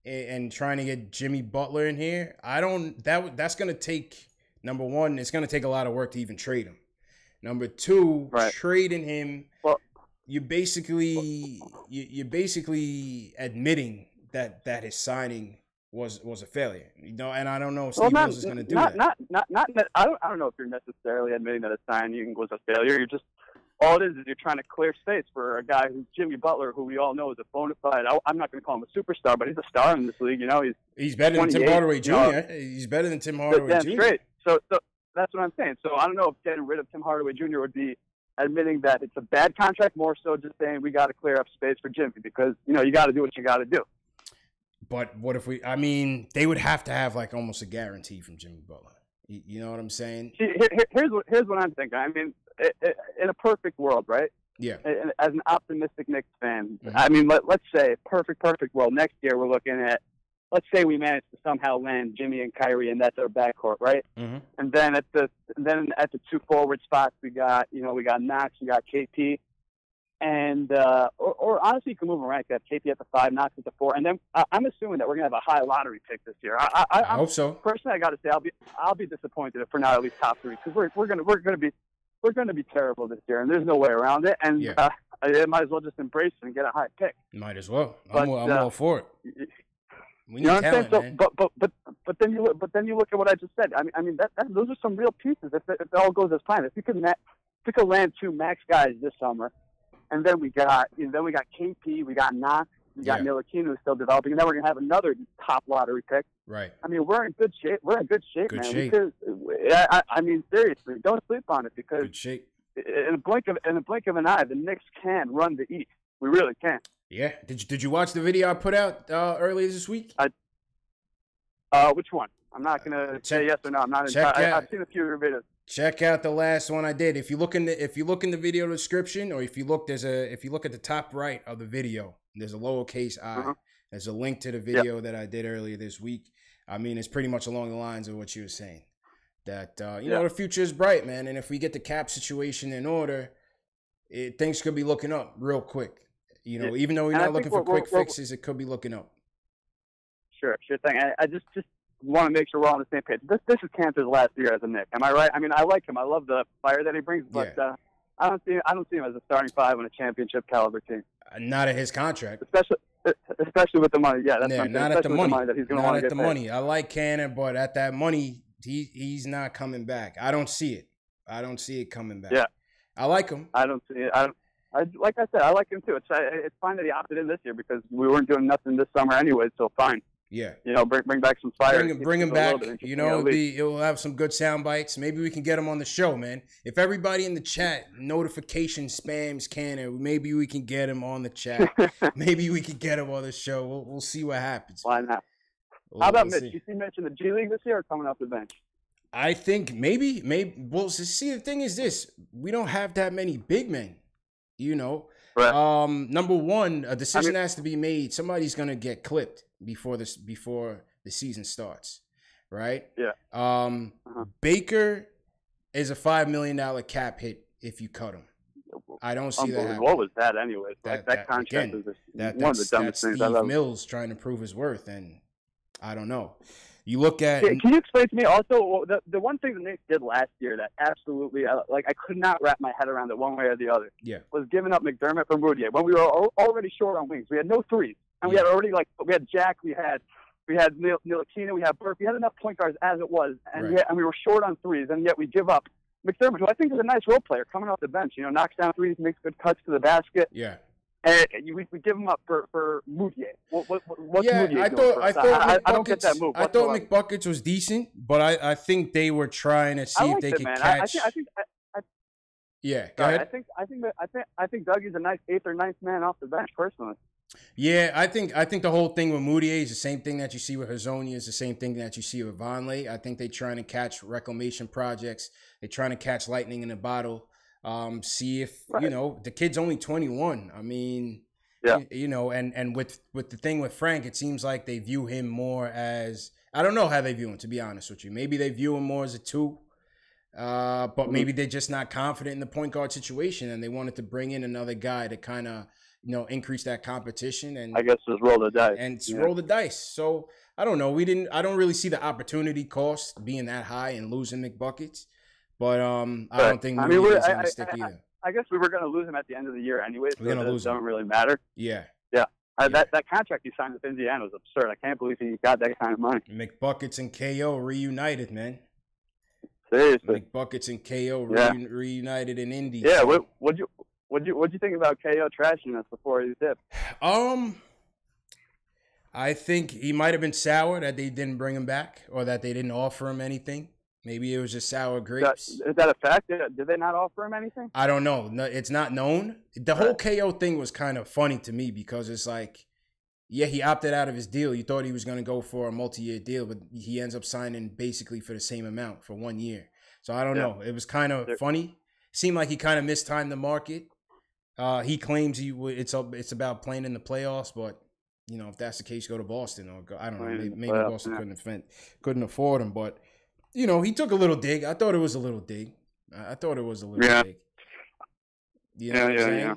and trying to get Jimmy Butler in here, that's gonna take, number one, it's gonna take a lot of work to even trade him. Number two, trading him, you're basically admitting that his signing was a failure, you know, and I don't know if Steve Mills is going to do that. I don't know if you're necessarily admitting that a signing was a failure. You're just all it is you're trying to clear space for a guy who's Jimmy Butler, who we all know is a bona fide. I'm not going to call him a superstar, but he's a star in this league. You know, he's better than Tim Hardaway Jr. He's better than Tim Hardaway Jr. Straight. So that's what I'm saying. So I don't know if getting rid of Tim Hardaway Jr. would be admitting that it's a bad contract, more so just saying we got to clear up space for Jimmy because, you know, you got to do what you got to do. But what if they would have to have like almost a guarantee from Jimmy Butler. You know what I'm saying? See, here's what I'm thinking. I mean, in a perfect world, right? Yeah. As an optimistic Knicks fan, I mean, let's say perfect world. Next year we're looking at, let's say we manage to somehow land Jimmy and Kyrie, and that's our backcourt, right? Mm-hmm. And then at the 2 forward spots we got Knox, we got KP. And or honestly, you can move around. You got KP at the 5, Knox at the 4, and then I'm assuming that we're gonna have a high lottery pick this year. I hope so. Personally, I got to say I'll be disappointed if we're not at least top 3 because we're gonna be terrible this year, and there's no way around it. And I might as well just embrace it and get a high pick. Might as well. I'm all for it. We need talent, man. But then you look at what I just said. I mean those are some real pieces. If it all goes as planned, if we could land 2 max guys this summer. And then we got KP, we got Knox, we got Ntilikina who's still developing, and then we're gonna have another top lottery pick. Right. I mean, we're in good shape. We're in good shape, man. Shape. Because, I mean, seriously, don't sleep on it because good shape. In a blink of an eye, the Knicks can run the East. We really can. Yeah. Did you watch the video I put out earlier this week? Which one? I'm not gonna say yes or no. I'm not. I've seen a few of your videos. Check out the last one I did. If you look in the video description, or if you look at the top right of the video, there's a lowercase I. Uh-huh. There's a link to the video that I did earlier this week. I mean, it's pretty much along the lines of what you were saying. That you know, the future is bright, man, and if we get the cap situation in order, things could be looking up real quick. You know, even though we're not looking for quick fixes, it could be looking up. Sure thing. I just want to make sure we're all on the same page. This is Cantor's last year as a Knick. Am I right? I mean, I like him. I love the fire that he brings, but I don't see him as a starting 5 on a championship caliber team. Not at his contract, especially with the money. Yeah, that's not at the money. That he's going to want to get the money. I like Cantor, but at that money, he's not coming back. I don't see it. I don't see it coming back. Yeah, I like him. I don't see it. Like I said, I like him too. It's fine that he opted in this year because we weren't doing nothing this summer anyway, so fine. Yeah. You know, bring back some fire. Bring him back. You know, it'll have some good sound bites. Maybe we can get him on the show, man. If everybody in the chat notification spams Cannon, maybe we can get him on the chat. Maybe we can get him on the show. We'll see what happens. Why not? How about Mitch? You see Mitch in the G League this year or coming off the bench? I think maybe. Well, see, the thing is this: we don't have that many big men. You know, right. Number one, a decision has to be made. Somebody's gonna get clipped before the season starts, right? Yeah. Baker is a $5 million cap hit if you cut him. I don't see that happening. What was that anyway? That contract again, is one of the dumbest things I've ever. Steve Mills trying to prove his worth, and I don't know. You look at. Can you explain to me also the one thing the Knicks did last year that absolutely I could not wrap my head around it one way or the other. Yeah. Was giving up McDermott for Moutier when we were already short on wings. We had no threes, and we had already we had Jack, we had Ntilikina, we had Burke. We had enough point guards as it was, and we were short on threes, and yet we give up McDermott, who I think is a nice role player coming off the bench. You know, knocks down threes, makes good cuts to the basket. Yeah. And we give him up for Moutier. What's Moutier I don't get that move. I thought McBuckets was decent, but I think they were trying to see if they could catch. Yeah, go ahead. I think Dougie's a nice 8th or 9th man off the bench personally. Yeah, I think the whole thing with Moutier is the same thing that you see with Hezonja, is the same thing that you see with Vonleh. I think they're trying to catch reclamation projects. They're trying to catch lightning in a bottle. See if, you know, the kid's only 21. I mean, you know, and with the thing with Frank, it seems like they view him more as, I don't know how they view him, to be honest with you. Maybe they view him more as a 2, but maybe they're just not confident in the point guard situation, and they wanted to bring in another guy to kind of, you know, increase that competition. And I guess just roll the dice. And roll the dice. So, I don't know. I don't really see the opportunity cost being that high and losing McBuckets. But I don't think Moutier is going to stick either. I guess we were going to lose him at the end of the year anyway, so it doesn't really matter. Yeah. That contract he signed with Indiana was absurd. I can't believe he got that kind of money. McBuckets and KO reunited, man. Seriously. McBuckets and KO reunited in Indy. Yeah, what'd you think about KO trashing us before he dipped? I think he might have been sour that they didn't bring him back or that they didn't offer him anything. Maybe it was just sour grapes. Is that a fact? Did they not offer him anything? I don't know. No, it's not known. The whole KO thing was kind of funny to me because it's like, yeah, he opted out of his deal. You thought he was going to go for a multi-year deal, but he ends up signing basically for the same amount for 1 year. So I don't know. It was kind of funny. Seemed like he kind of mistimed the market. He claims it's about playing in the playoffs, but you know, if that's the case, go to Boston or go. I don't know. Maybe Boston couldn't afford him, but. You know, he took a little dig. I thought it was a little dig. Dig. You know what I'm saying?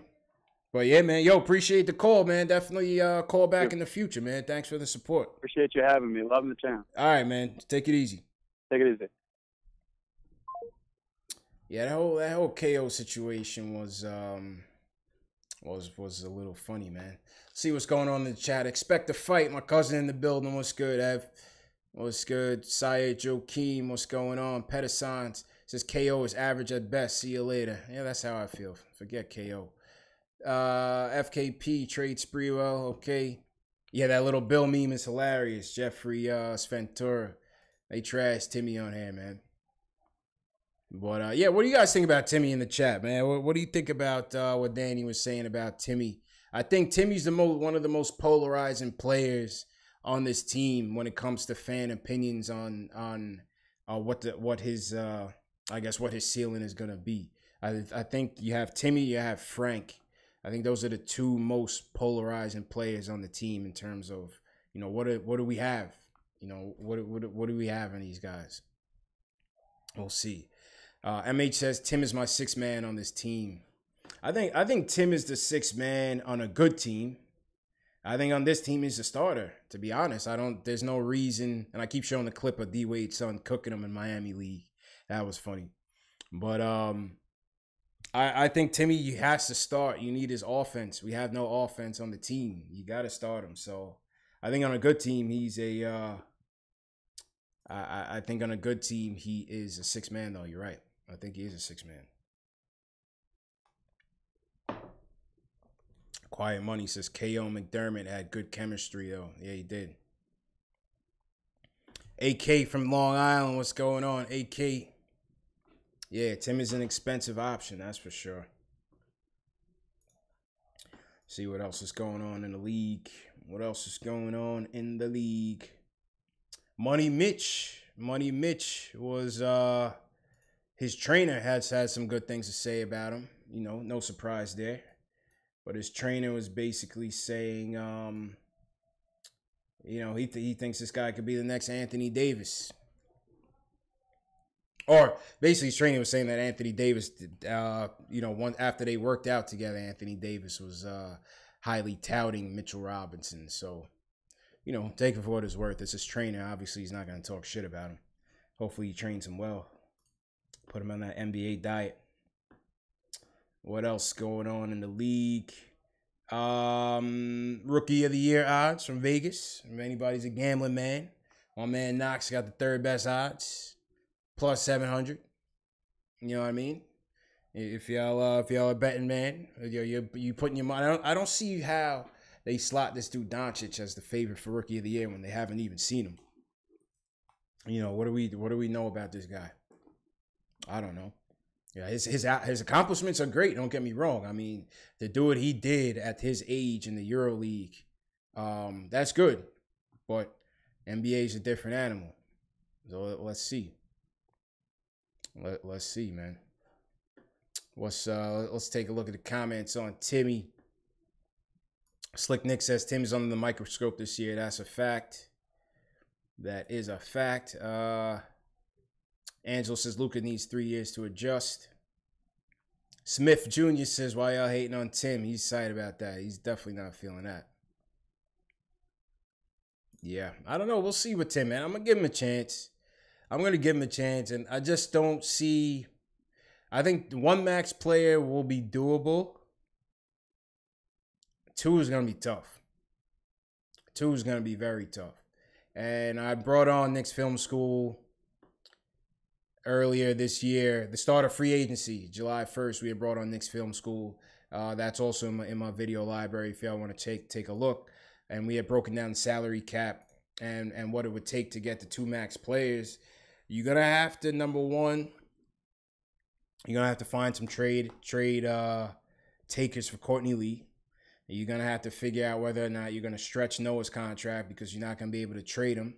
But yeah, man. Yo, appreciate the call, man. Definitely call back in the future, man. Thanks for the support. Appreciate you having me. Loving the channel. All right, man. Take it easy. Take it easy. Yeah, that whole KO situation was a little funny, man. See what's going on in the chat. Expect a fight. My cousin in the building. What's good, Ev? What's good? Syed Joakim, what's going on? Pedicons says KO is average at best. See you later. Yeah, that's how I feel. Forget KO. FKP, Trade Spreewell, okay. Yeah, that little Bill meme is hilarious. Jeffrey Sventura. They trashed Timmy on here, man. But, yeah, what do you guys think about Timmy in the chat, man? What do you think about what Danny was saying about Timmy? I think Timmy's one of the most polarizing players on this team when it comes to fan opinions on what his ceiling is gonna be. I think you have Timmy, you have Frank. I think those are the two most polarizing players on the team in terms of, you know, what do we have? You know, what do we have in these guys? We'll see. MH says Tim is my 6th man on this team. I think Tim is the 6th man on a good team. I think on this team he's a starter, to be honest. There's no reason, and I keep showing the clip of D-Wade's son cooking him in Miami League. That was funny. But I think Timmy has to start. You need his offense. We have no offense on the team. You got to start him. So I think on a good team, he's I think on a good team, he is a 6th man, though. You're right. I think he is a 6th man. Quiet Money says KO McDermott had good chemistry, though. Yeah, he did. AK from Long Island, what's going on? AK. Yeah, Tim is an expensive option, that's for sure. See what else is going on in the league. What else is going on in the league? Money Mitch was his trainer has had some good things to say about him. You know, no surprise there. But his trainer was basically saying, you know, he thinks this guy could be the next Anthony Davis. Or basically his trainer was saying that Anthony Davis, you know, after they worked out together, Anthony Davis was highly touting Mitchell Robinson. So, you know, take it for what it's worth. It's his trainer. Obviously, he's not going to talk shit about him. Hopefully he trains him well. Put him on that NBA diet. What else going on in the league? Rookie of the Year odds from Vegas. If anybody's a gambling man, my man Knox got the third best odds, plus 700. You know what I mean? If y'all a betting man, you putting your money. I don't see how they slot this dude Doncic as the favorite for Rookie of the Year when they haven't even seen him. You know, what do we know about this guy? I don't know. Yeah, his accomplishments are great. Don't get me wrong. I mean, to do what he did at his age in the EuroLeague, that's good. But NBA is a different animal. So let's see. Let's see, man. Let's take a look at the comments on Timmy. Slick Nick says Tim's under the microscope this year. That's a fact. That is a fact. Angelo says Luka needs 3 years to adjust. Smith Jr. says, why y'all hating on Tim? He's excited about that. He's definitely not feeling that. Yeah, I don't know. We'll see with Tim, man. I'm going to give him a chance. And I just don't see... I think one max player will be doable. 2 is going to be tough. 2 is going to be very tough. And I brought on Knicks Film School earlier this year, the start of free agency, July 1st, we had brought on Knicks Film School. That's also in my video library if y'all want to take a look. And we had broken down the salary cap and what it would take to get the 2 max players. You're going to have to, number one, you're going to have to find some trade takers for Courtney Lee. You're going to have to figure out whether or not you're going to stretch Noah's contract because you're not going to be able to trade him.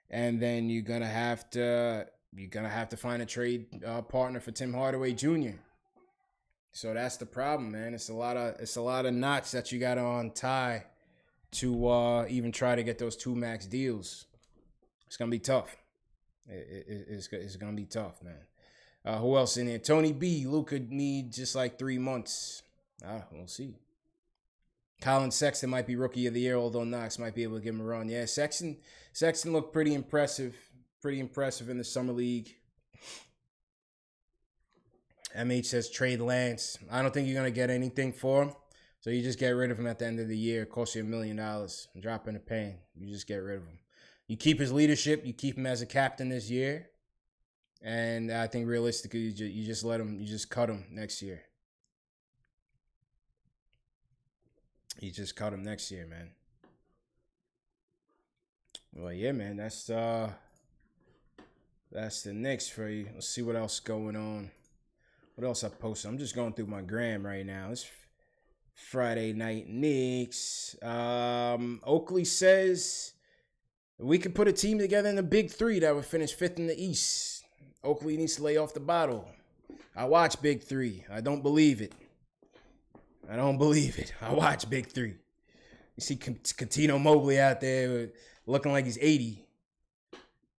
And then you're going to have to find a trade partner for Tim Hardaway Jr. So that's the problem, man. It's a lot of knots that you got to untie to even try to get those 2 max deals. It's gonna be tough. It's gonna be tough, man. Who else in here? Tony B. Luka need just like 3 months. We'll see. Colin Sexton might be Rookie of the Year, although Knox might be able to give him a run. Yeah, Sexton looked pretty impressive. Pretty impressive in the Summer League. MH says trade Lance. I don't think you're going to get anything for him. So you just get rid of him at the end of the year. It costs you $1 million. Drop in the pan. You just get rid of him. You keep his leadership. You keep him as a captain this year. And I think realistically, you just cut him next year. You just cut him next year, man. Well, yeah, man. That's the Knicks for you. Let's see what else is going on. What else I posted? I'm just going through my gram right now. It's Friday Night Knicks. Oakley says we could put a team together in the Big Three that would finish 5th in the East. Oakley needs to lay off the bottle. I watch Big Three. I don't believe it. I watch Big Three. You see Catino Mobley out there looking like he's 80.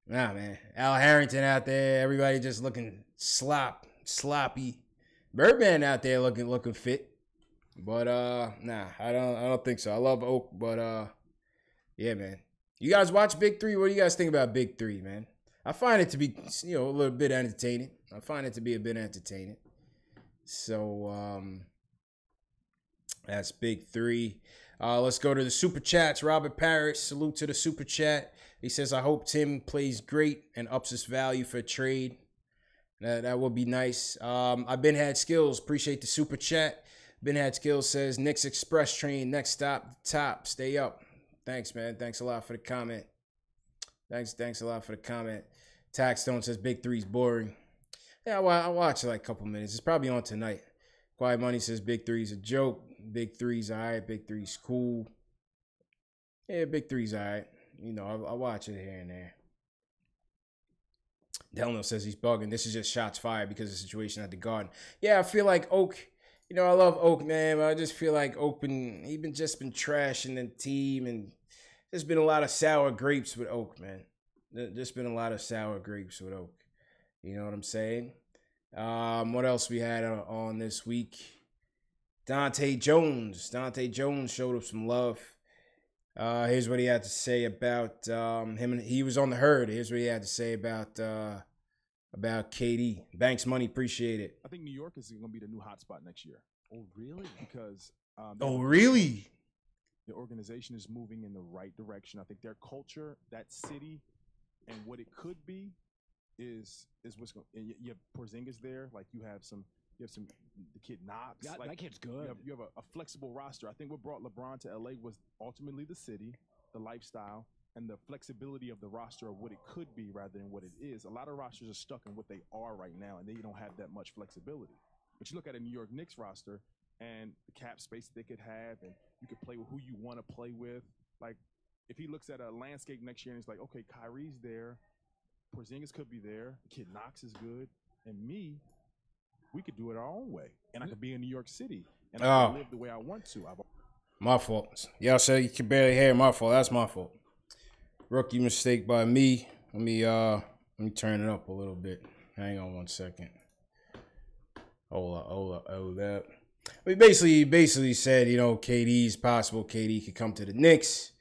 Nah, man. Al Harrington out there. Everybody just looking sloppy. Birdman out there looking fit. But nah, I don't think so. I love Oak, but yeah, man. You guys watch Big Three? What do you guys think about Big Three, man? I find it to be, a little bit entertaining. So that's Big Three. Let's go to the Super Chats. Robert Parrish, salute to the Super Chat. He says, I hope Tim plays great and ups his value for a trade. That would be nice. I've been had skills. Appreciate the Super Chat. Been had skills says, Knicks Express train, next stop, the top. Stay up. Thanks, man. Thanks a lot for the comment. Thanks a lot for the comment. Taxstone says Big Three's boring. Yeah, I watched like a couple minutes. It's probably on tonight. Quiet Money says Big Three's a joke. Big Three's all right. Big Three's cool. Yeah, Big Three's all right. You know, I watch it here and there. Delano says he's bugging. This is just shots fired because of the situation at the Garden. Yeah, I feel like Oak. You know, I love Oak, man, but I just feel like Oak been trashing the team, and there's been a lot of sour grapes with Oak, man. There's been a lot of sour grapes with Oak. You know what I'm saying? What else we had on this week? Dante Jones. Dante Jones showed up some love. Here's what he had to say about him. And he was on the herd. Here's what he had to say about KD. Banks Money, appreciate it. I think New York is going to be the new hotspot next year. Oh, really? Because really? The organization is moving in the right direction. I think their culture, that city, and what it could be is what's going. And you have Porzingis there. Like you have the kid Knox. That kid's good. You have a flexible roster. I think what brought LeBron to LA was ultimately the city, the lifestyle, and the flexibility of the roster of what it could be rather than what it is. A lot of rosters are stuck in what they are right now, and they don't have that much flexibility. But you look at a New York Knicks roster and the cap space they could have, and you could play with who you want to play with. Like, if he looks at a landscape next year and he's like, okay, Kyrie's there, Porzingis could be there, Kid Knox is good, and we could do it our own way. And I could be in New York City, and I can live the way I want to. My fault. Y'all said you can barely hear. My fault. That's my fault. Rookie mistake by me. Let me turn it up a little bit. Hang on 1 second. Hold up. We basically said, you know, KD's possible. KD could come to the Knicks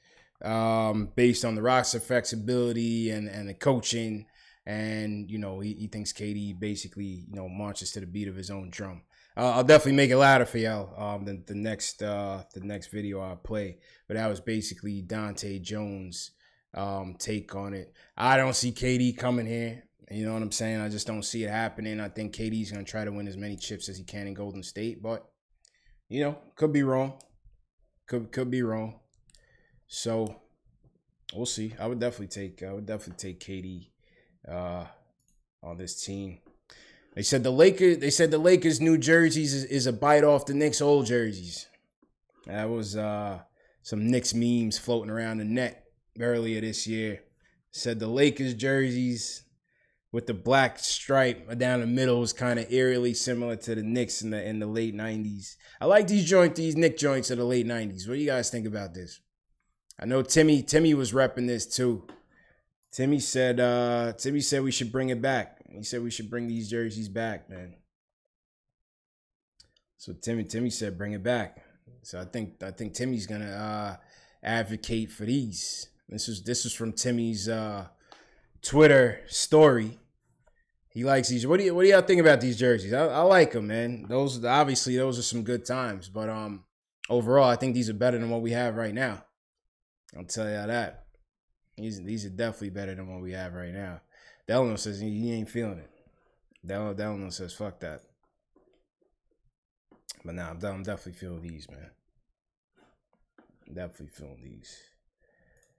based on the roster flexibility and the coaching. And, you know, he thinks KD basically, you know, marches to the beat of his own drum. I'll definitely make it louder for y'all the next video I play. But that was basically Dante Jones' take on it. I don't see KD coming here. You know what I'm saying? I just don't see it happening. I think KD's going to try to win as many chips as he can in Golden State. But, you know, could be wrong. Could be wrong. So, we'll see. I would definitely take KD on this team. They said the Lakers new jerseys is a bite off the Knicks old jerseys. That was some Knicks memes floating around the net earlier this year. Said the Lakers jerseys with the black stripe down the middle is kind of eerily similar to the Knicks in the late 90s. I like these Knicks joints of the late 90s. What do you guys think about this? I know Timmy was repping this too. Timmy said we should bring it back. He said we should bring these jerseys back, man. So Timmy said bring it back. So I think Timmy's gonna advocate for these. This is from Timmy's Twitter story. He likes these. What do y'all think about these jerseys? I like them, man. Those are some good times. But overall, I think these are better than what we have right now. I'll tell y'all that. These are definitely better than what we have right now. Delano says he ain't feeling it. Delano says fuck that. But nah, I'm definitely feeling these, man. Definitely feeling these.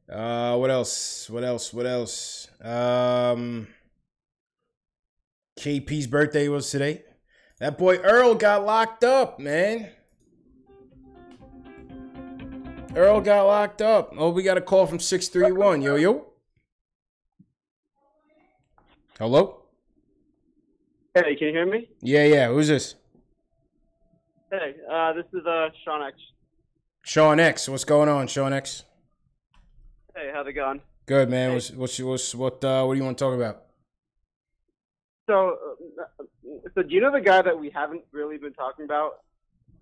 What else? KP's birthday was today. That boy Earl got locked up, man. Earl got locked up. Oh, we got a call from 631. Yo. Hello? Hey, can you hear me? Yeah. Who's this? Hey, this is Shawn X. Shawn X. What's going on, Shawn X? Hey, how's it going? Good, man. Hey. What do you want to talk about? So do you know the guy that we haven't really been talking about?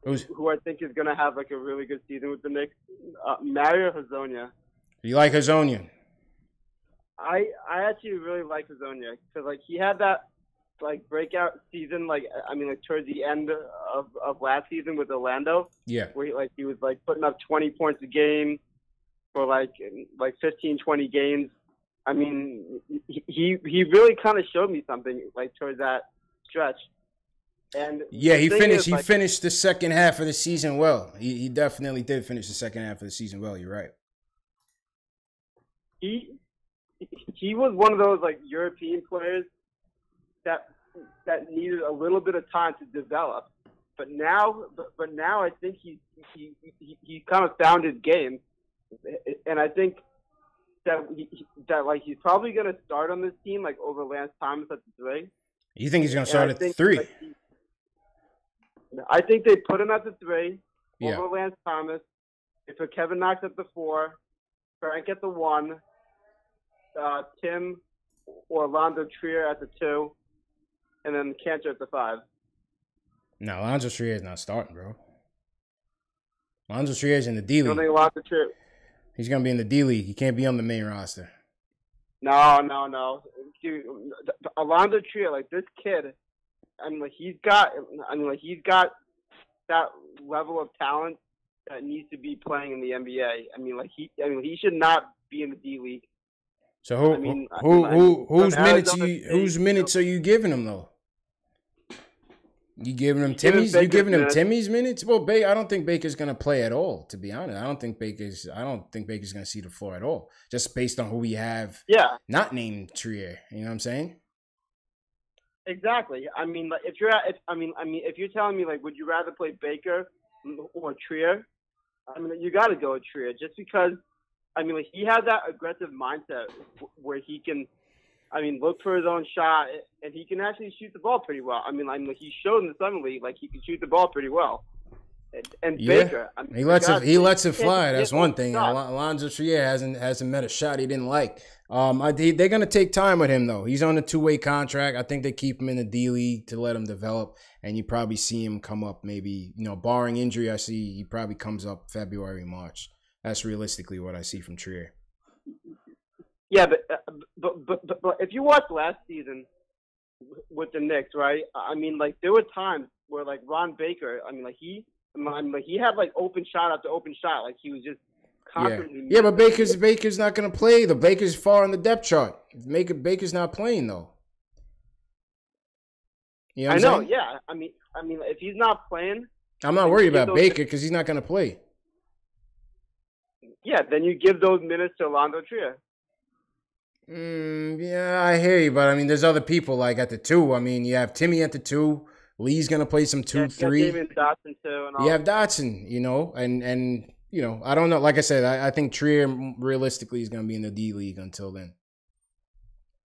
Who I think is going to have like a really good season with the Knicks? Mario Hezonja. You like Hezonja? I actually really like Hezonja because like he had that like breakout season, like towards the end of last season with Orlando. Yeah. Where he was like putting up 20 points a game for like 15, 20 games. I mean, he really kind of showed me something like towards that stretch. And yeah, he finished the second half of the season well. He definitely did finish the second half of the season well. You're right. He he was one of those like European players that needed a little bit of time to develop. But now I think he kind of found his game, and I think that he's probably going to start on this team like over Lance Thomas at the 3. You think he's going to start at the 3? I think they put him at the 3 over Lance Thomas. They put Kevin Knox at the 4, Frank at the 1, Tim or Orlando Trier at the 2, and then Cantor at the 5. No, Alonzo Trier is not starting, bro. Alonzo Trier is in the D League. You don't think Alonzo Trier? He's going to be in the D League. He can't be on the main roster. No. Alonzo Trier, like this kid, he's got that level of talent that needs to be playing in the NBA. He should not be in the D League. So whose minutes are you giving him though? You giving him Timmy's? You giving him Timmy's minutes? Well, I don't think Baker's gonna play at all. To be honest, I don't think Baker's gonna see the floor at all. Just based on who we have. Yeah. Not named Trier. You know what I'm saying? Exactly. If you're telling me like, would you rather play Baker or Trier? You got to go with Trier just because. He has that aggressive mindset where he can. Look for his own shot, and he can actually shoot the ball pretty well. He showed in the Summer League he can shoot the ball pretty well. And Baker, he lets it fly. That's one thing. Alonzo Trier hasn't met a shot he didn't like. They're gonna take time with him though. He's on a 2-way contract. I think they keep him in the D League to let him develop, and you probably see him come up. Maybe barring injury, I see he probably comes up February, March. That's realistically what I see from Trier. Yeah, but if you watched last season with the Knicks, right? There were times where Ron Baker, he had open shot after open shot, he was just constantly. Yeah, but Baker's not gonna play. The Baker's far on the depth chart. Baker's not playing though. You know I know. Saying? Yeah, if he's not playing, I'm not worried about Baker because he's not gonna play. Yeah, then you give those minutes to Orlando Trier. Yeah, I hear you, but there's other people at the 2. You have Timmy at the 2. Lee's gonna play some 2, 3. David Dotson too, and all. You have Dotson, and I don't know. Like I said, I think Trier realistically is gonna be in the D League until then.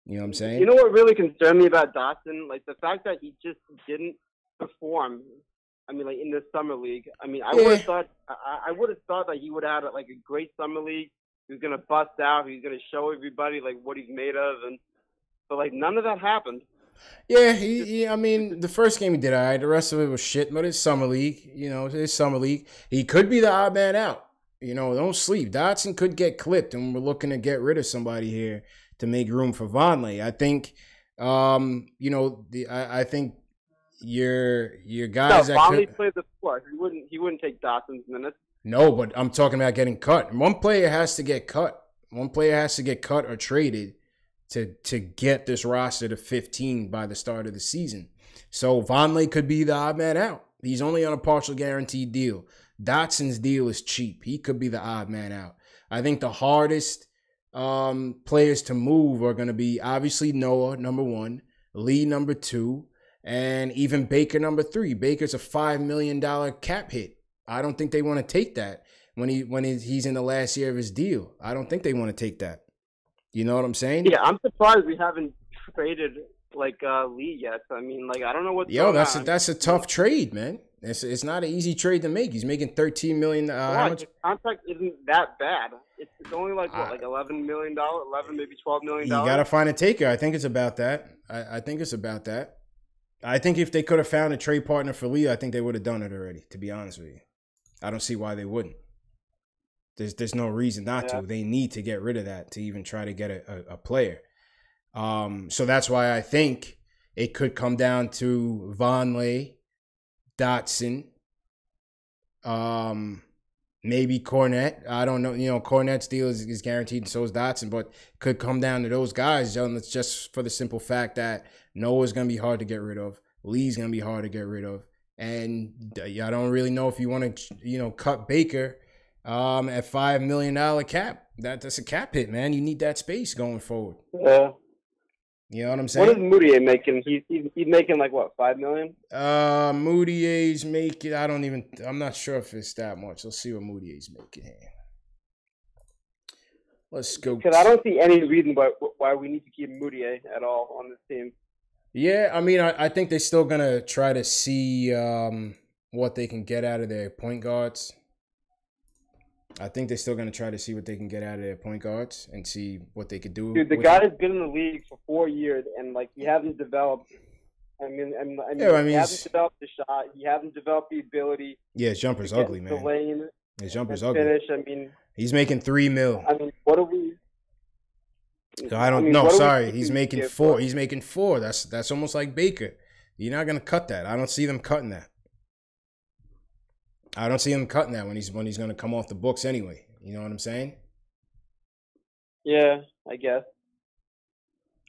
You know what I'm saying? You know what really concerned me about Dotson? The fact that he just didn't perform. In the Summer League. I would have thought that he would have had a great Summer League. He was gonna bust out. He's gonna show everybody what he's made of, but none of that happened. Yeah, the first game he did all right. The rest of it was shit. But it's Summer League. It's Summer League. He could be the odd man out. Don't sleep. Dotson could get clipped, and we're looking to get rid of somebody here to make room for Vonleh. I think, I think. Your guys that Vonleh played the 4. He wouldn't take Dotson's minutes. No, but I'm talking about getting cut. One player has to get cut. One player has to get cut or traded to get this roster to 15 by the start of the season. So Vonleh could be the odd man out. He's only on a partial guaranteed deal. Dotson's deal is cheap. He could be the odd man out. I think the hardest players to move are going to be obviously Noah, number 1, Lee, number 2, and even Baker, number 3. Baker's a $5 million cap hit. I don't think they want to take that when he's in the last year of his deal. I don't think they want to take that. You know what I'm saying? Yeah, I'm surprised we haven't traded Lee yet. I don't know what's going on. That's a tough trade, man. It's not an easy trade to make. He's making $13 million. How much? His contract isn't that bad. It's only $11 million, maybe $12 million. You got to find a taker. I think it's about that. I think it's about that. I think if they could have found a trade partner for Lee, I think they would have done it already, to be honest with you. I don't see why they wouldn't. There's no reason not to. They need to get rid of that to even try to get a player. So that's why I think it could come down to Vonleh, Dotson, maybe Cornette. I don't know. Cornette's deal is guaranteed, and so is Dotson. But it could come down to those guys, just for the simple fact that Noah's going to be hard to get rid of. Lee's going to be hard to get rid of. And I don't really know if you want to, cut Baker At $5 million cap. That's a cap hit, man. You need that space going forward. Yeah. You know what I'm saying? What is Moutier making? He's making like what, $5 million? Moutier's making. I'm not sure if it's that much. Let's see what Moutier's making here. Let's go. Because I don't see any reason why we need to keep Moutier at all on this team. Yeah, I mean, I think they're still gonna try to see what they can get out of their point guards. I think they're still going to try to see what they can get out of their point guards and see what they could do. Dude, the guy has been in the league for 4 years, and like he hasn't developed. He hasn't developed the shot. He hasn't developed the ability. Yeah, his jumper's ugly, man. Lane his jumper's ugly. Finish. I mean, he's making $3 million. I mean, what are we? He's making $4. He's making $4. That's almost like Baker. You're not going to cut that. I don't see them cutting that. I don't see him cutting that when he's going to come off the books anyway. You know what I'm saying? Yeah, I guess.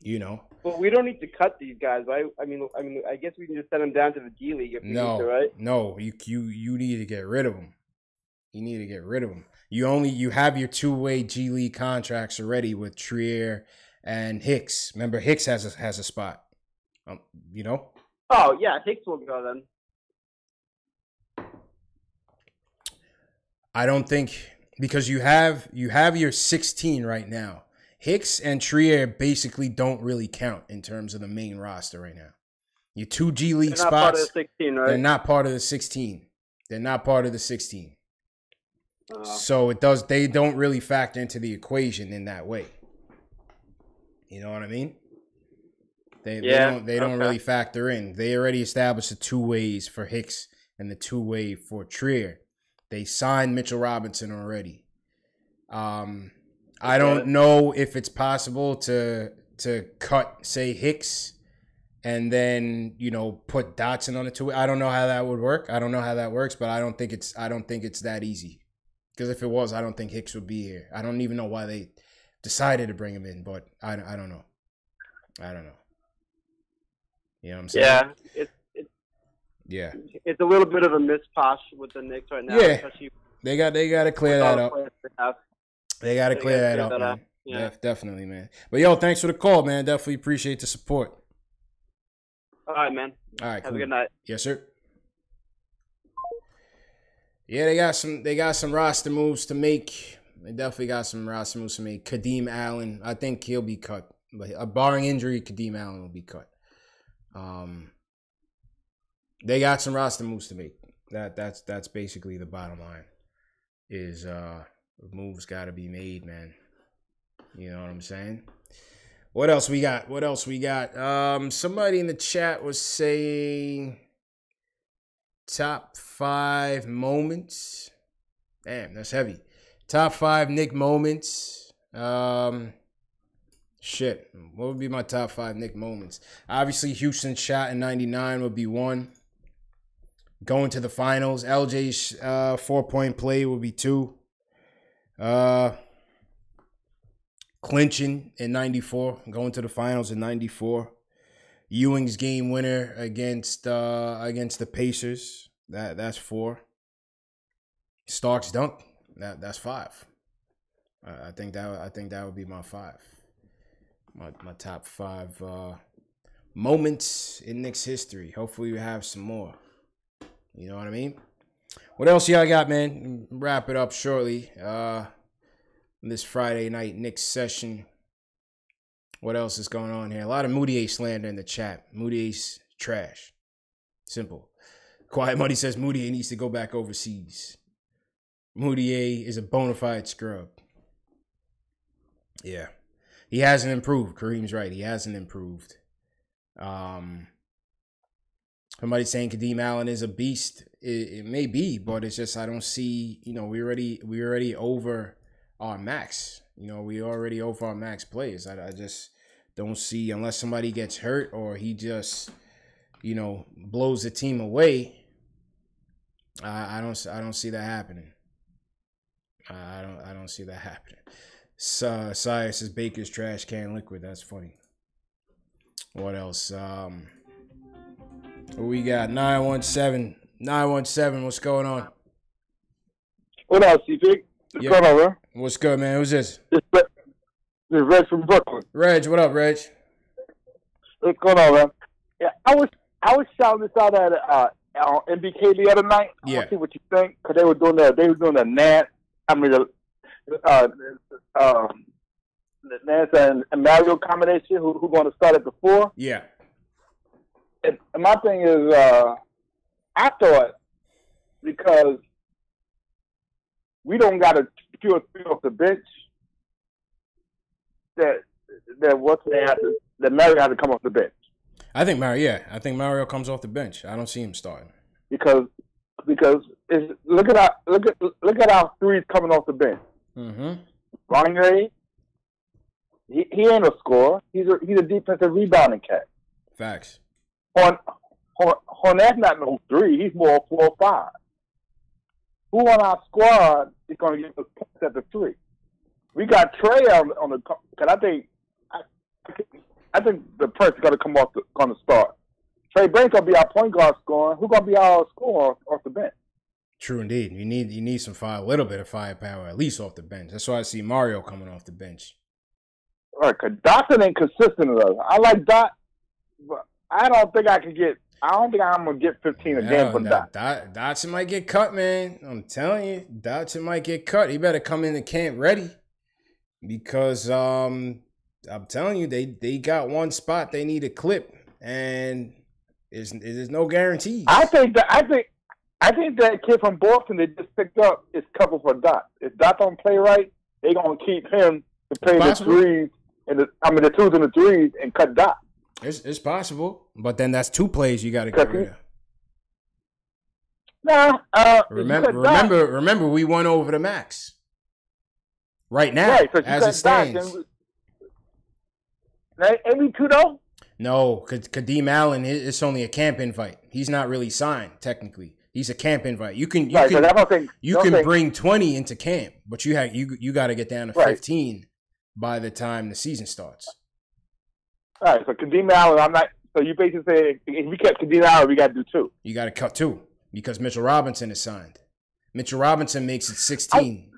You know. But we don't need to cut these guys, right? I mean, I guess we can just send them down to the D League if we need to, right? No, you need to get rid of them. You need to get rid of them. You have your two-way G League contracts already with Trier and Hicks. Remember, Hicks has a spot. You know. Oh yeah, Hicks will go then. I don't think, because you have your 16 right now. Hicks and Trier basically don't really count in terms of the main roster right now. Your 2 G League spots. They're not part of the 16, right? They're not part of the 16. They're not part of the 16. So they don't really factor into the equation in that way. You know what I mean? They don't really factor in. They already established the 2 ways for Hicks and the 2-way for Trier. They signed Mitchell Robinson already. I don't know if it's possible to cut, say, Hicks and then, put Dotson on the 2-way. I don't know how that would work. I don't know how that works, but I don't think it's that easy. Because if it was, I don't think Hicks would be here. I don't even know why they decided to bring him in, but I don't know. I don't know. You know what I'm saying? Yeah, it's a little bit of a misposh with the Knicks right now. Yeah, they got to clear that up. They got to clear that up, man. Yeah, definitely, man. But yo, thanks for the call, man. Definitely appreciate the support. All right, man. All right, have a good night. Yes, sir. Yeah, they got some roster moves to make. They definitely got some roster moves to make. Kadeem Allen, I think he'll be cut, but barring injury, Kadeem Allen will be cut. They got some roster moves to make. That's basically the bottom line. Is moves got to be made, man. You know what I'm saying? What else we got? Somebody in the chat was saying top 5 moments. Damn, that's heavy. Top 5 Knick moments. Shit. What would be my top 5 Knick moments? Obviously, Houston shot in 99 would be 1. Going to the finals. LJ's 4-point play would be 2. Clinching in 94. Going to the finals in 94. Ewing's game winner against the Pacers. That's 4. Stark's dunk. That's 5. I think that would be my 5. My top 5 moments in Knicks history. Hopefully we have some more. You know what I mean? What else y'all got, man? Wrap it up shortly. This Friday night Knicks session. What else is going on here? A lot of Moutier slander in the chat. Moutier's trash. Simple. Quiet Money says Moutier needs to go back overseas. Moutier is a bona fide scrub. Yeah. He hasn't improved. Kareem's right. He hasn't improved. Somebody saying Kadeem Allen is a beast. It may be, but it's just I don't see. We already over our max. We already over our max players. I just don't see, unless somebody gets hurt or he just blows the team away. I don't see that happening. I don't see that happening. Saya says Baker's trash can liquid. That's funny. What else? We got 917. 917, what's going on? What else, CP? What's going on, bro? What's good, man? Who's this? This is Reg from Brooklyn. Reg, what up, Reg? What's going on, man? Yeah, I was shouting this out at MBK the other night. I want to see what you think, because they were doing the Nance. I mean the Nance and Mario combination. Who going to start at the 4? Yeah. And my thing is, I thought, because we don't got a pure 3 off the bench, that Mario had to come off the bench. I think Mario comes off the bench. I don't see him starting. Because look at our 3s coming off the bench. Mm-hmm. Ronnie, he ain't a scorer. He's a defensive rebounding cat. Facts. Hornet's not no 3. He's more 4 or 5. Who on our squad is going to get the points at the 3? We got Trey on the. Because I think the person's going to come off going to start. Trey Banks going to be our point guard scoring. Who's going to be our scorer off the bench? True indeed. You need some a little bit of firepower at least off the bench. That's why I see Mario coming off the bench. All right, because Dotson ain't consistent enough. I like Dot, but I don't think I'm gonna get 15 a game from Dot. Dotson might get cut, man. I'm telling you, Dotson might get cut. He better come into camp ready, because I'm telling you, they got one spot they need to clip, and there's no guarantee. I think that kid from Boston they just picked up is covered for Dot. If Dot don't play right, they gonna keep him to play the 3s and the 2s and the 3s and cut Dot. It's possible, but then that's 2 plays you got to get rid of. Nah, remember, we won over the max. Right now, right, so as it stands. Ain't we 2 though? No, Kadeem Allen, it's only a camp invite. He's not really signed technically. He's a camp invite. You can bring 20 into camp, but you got to get down to 15 by the time the season starts. All right, so Kadeem Allen, so you basically say if we kept Kadeem Allen, we got to do 2. You got to cut 2 because Mitchell Robinson is signed. Mitchell Robinson makes it 16,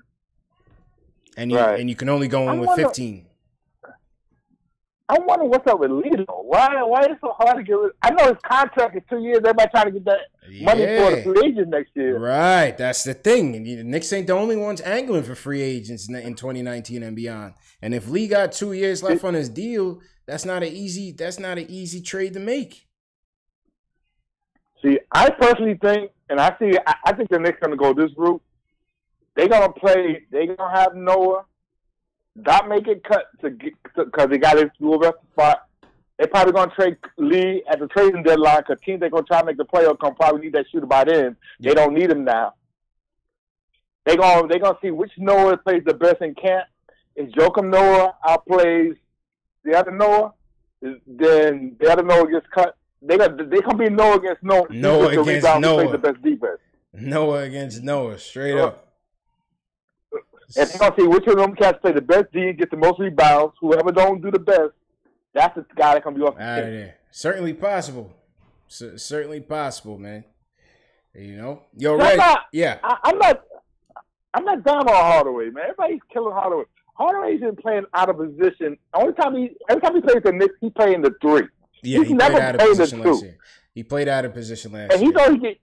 and you can only go in with 15. I wonder what's up with Lito. Why is it so hard to get rid? I know his contract is 2 years. Everybody trying to get that money for the free agents next year. Right, that's the thing. And the Knicks ain't the only ones angling for free agents in 2019 and beyond. And if Lee got 2 years left on his deal, that's not an easy trade to make. See, I personally think, and I think the Knicks gonna go this route. They're gonna have Noah. Dot make it cut because they got his dual rest spot. They're probably going to trade Lee at the trading deadline because teams they're going to try to make the playoffs going to probably need that shooter by then. They don't need him now. They're going to see which Noah plays the best in camp. If Joakim Noah outplays the other Noah, then the other Noah gets cut. They can be Noah against Noah. Noah against Noah. Plays the best defense. Noah against Noah, straight up. And they're going to see which of them cats play the best D and get the most rebounds. Whoever don't do the best, that's the guy that can be off the out of there. Certainly possible. Certainly possible, man. You know? Yo, Red. I'm not down on Hardaway, man. Everybody's killing Hardaway. Hardaway's been playing out of position. Every time he plays the Knicks, he playing the 3. Yeah, he never played the 2. He played out of position last year. And he's always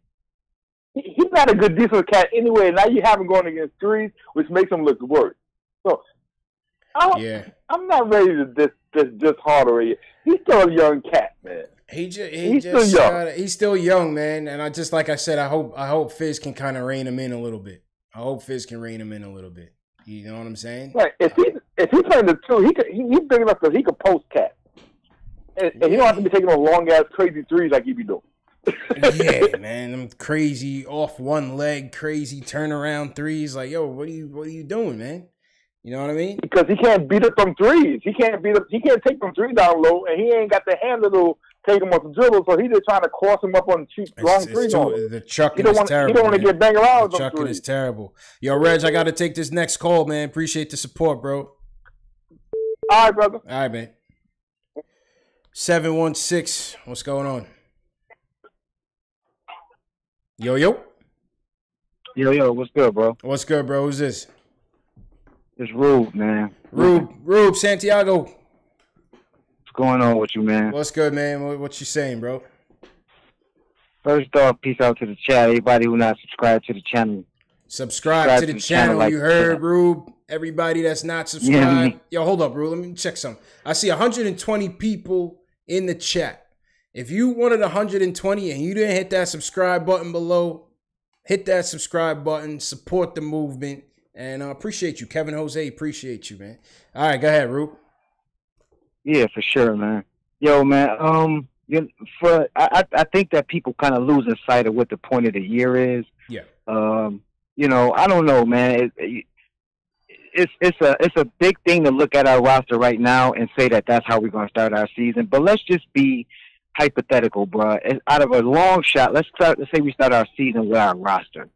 he's not a good defensive cat anyway. Now you have him going against 3s, which makes him look worse. So, I'm not ready to diss Hardaway. He's still a young cat, man. He's still young. He's still young, man. And like I said, I hope Fizz can kind of rein him in a little bit. You know what I'm saying? Right. If he's playing the 2, he's big enough that he could post cat, and he don't have to be taking those long ass crazy 3s like he be doing. Yeah, man, them crazy off one leg, crazy turnaround 3s. Like, yo, what are you doing, man? You know what I mean? Because he can't beat up them 3s. He can't take them 3 down low, and he ain't got the handle to take him off the dribble. So he's just trying to cross him up on cheap long 3s. The chucking is terrible. He don't want to get banged around. The chucking is terrible. Yo, Reg, I got to take this next call, man. Appreciate the support, bro. All right, brother. All right, man. 716. What's going on? Yo. Yo, what's good, bro? What's good, bro? Who's this? It's Rube, man. Rube Santiago. What's going on with you, man? What's good, man? What you saying, bro? First off, peace out to the chat. Everybody who not subscribed to the channel. Subscribe to the channel. Like, you heard, Rube. Everybody that's not subscribed. Yo, hold up, Rube. Let me check something. I see 120 people in the chat. If you wanted 120 and you didn't hit that subscribe button below, hit that subscribe button. Support the movement. And I appreciate you. Kevin Jose, appreciate you, man. All right, go ahead, Rube. Yeah, for sure, man. Yo, man, I think that people kind of losing sight of what the point of the year is. Yeah. I don't know, man. It's a big thing to look at our roster right now and say that that's how we're going to start our season. But let's just be hypothetical, bro. Out of a long shot, let's say we start our season with our roster.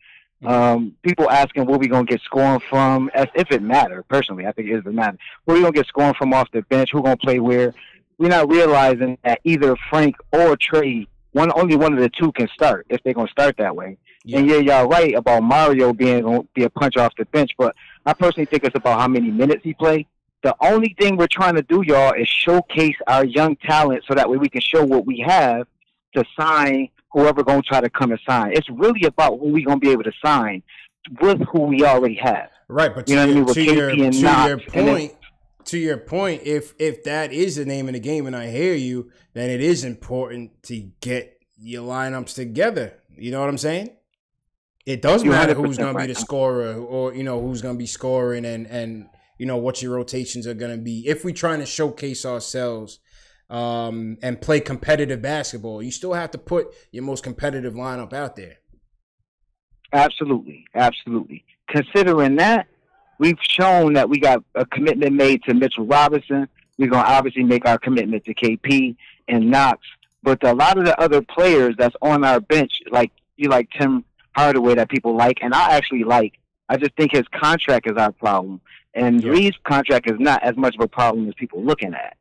People asking where we going to get scoring from, as if it matters. Personally, I think it doesn't matter. Where we going to get scoring from off the bench, who going to play where. We're not realizing that either Frank or Trey, only one of the two can start if they're going to start that way. Yeah. And y'all right about Mario being a punch off the bench, but I personally think it's about how many minutes he played. The only thing we're trying to do, y'all, is showcase our young talent so that way we can show what we have to sign whoever going to try to come and sign. It's really about who we're going to be able to sign with who we already have. Right, but you know what I mean? With KP and Knox. To your point, if that is the name of the game, and I hear you, then it is important to get your lineups together. You know what I'm saying? It does matter who's going to be the scorer, or who's going to be scoring, and what your rotations are going to be. If we're trying to showcase ourselves and play competitive basketball, you still have to put your most competitive lineup out there. Absolutely. Considering that, we've shown that we got a commitment made to Mitchell Robinson. We're going to obviously make our commitment to KP and Knox. But a lot of the other players that's on our bench, like Tim Hardaway that people like, and I actually like, I just think his contract is our problem. And Reed's contract is not as much of a problem as people looking at.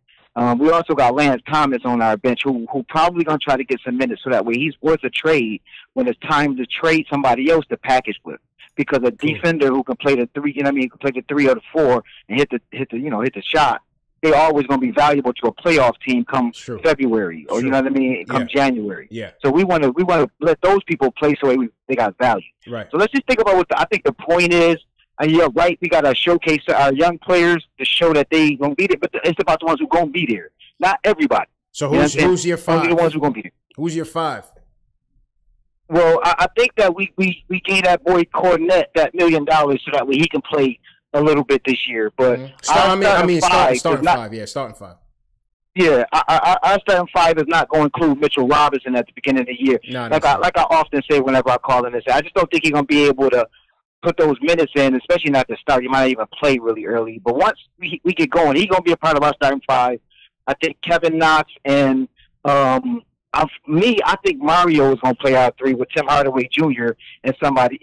We also got Lance Thomas on our bench who probably going to try to get some minutes so that way he's worth a trade when it's time to trade somebody else to package with. Because a defender who can play the three, can play the 3 or the 4 and hit the shot, they always going to be valuable to a playoff team come February or come January. Yeah. So we want to let those people play so they got value. Right. So let's just think about I think the point is. And you're right. We got to showcase our young players to show that they going to be there, but it's about the ones who going to be there, not everybody. So who's your 5? Only the ones who going to be there. Who's your 5? Well, I think that we gave that boy Cornette that $1 million so that way he can play a little bit this year. But starting 5. Yeah, starting 5. Yeah, our starting 5 is not going to include Mitchell Robinson at the beginning of the year. No, like I often say whenever I call in and say, I just don't think he's going to be able to put those minutes in, especially not to start. You might not even play really early. But once we get going, he's going to be a part of our starting 5. I think Kevin Knox and I think Mario is going to play our 3 with Tim Hardaway Jr. and somebody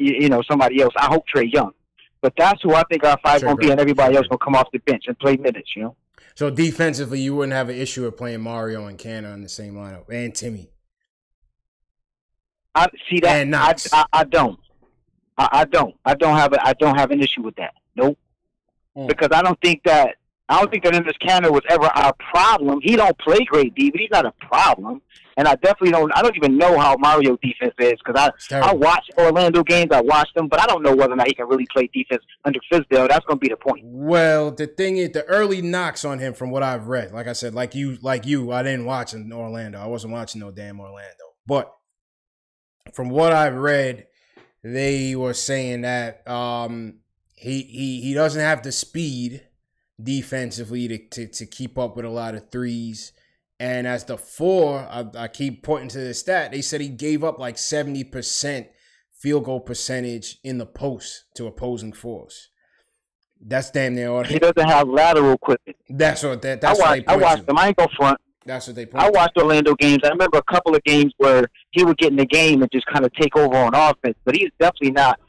else. I hope Trae Young. But that's who I think our 5 going to be, and everybody else going to come off the bench and play minutes, So defensively, you wouldn't have an issue with playing Mario and Canna in the same lineup, and Timmy. I see that. And Knox. I don't. I don't have an issue with that. Nope. Because I don't think that Ennis Canner was ever our problem. He don't play great D, but he's not a problem. And I definitely don't even know how Mario defense is because I watch Orlando games, I watch them, but I don't know whether or not he can really play defense under Fizdale. That's going to be the point. Well, the thing is, the early knocks on him from what I've read, like I said, like you, I didn't watch in Orlando. I wasn't watching no damn Orlando. But from what I've read, they were saying that he doesn't have the speed defensively to keep up with a lot of threes. And as the 4, I keep pointing to the stat, they said he gave up like 70% field goal percentage in the post to opposing 4s. That's damn near all. He doesn't have lateral quickness. That's what they point I watched them. I ain't go front. That's what they point I watched Orlando games. I remember a couple of games where he would get in the game and just kind of take over on offense. But he's definitely not.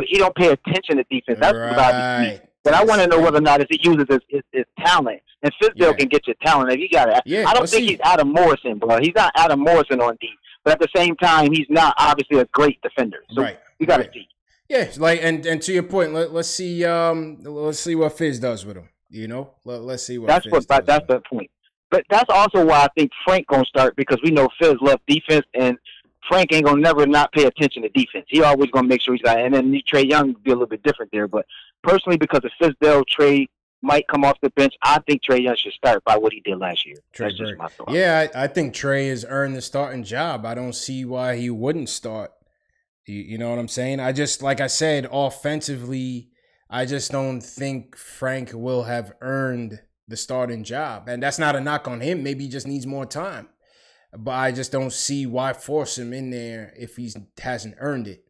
He don't pay attention to defense. That's what I mean. But I want to know whether or not if he uses his talent. And Fizdale can get your talent if you got it. Yeah, I don't think he's Adam Morrison, bro. He's not Adam Morrison on D. But at the same time, he's not obviously a great defender. So we got to see. Yeah, like and to your point, let's see what Fizz does with him. You know, let's see what. That's the point. But that's also why I think Frank gonna start, because we know Fizz loves defense, and Frank ain't gonna never not pay attention to defense. He always gonna make sure he's got. And then Trae Young be a little bit different there. But personally, because of Fizdale, Trae might come off the bench. I think Trae Young should start by what he did last year. That's just my thought. Yeah, I think Trae has earned the starting job. I don't see why he wouldn't start. You know what I'm saying? I just, like I said, offensively, I just don't think Frank will have earned the starting job. And that's not a knock on him. Maybe he just needs more time. But I just don't see why force him in there if he hasn't earned it.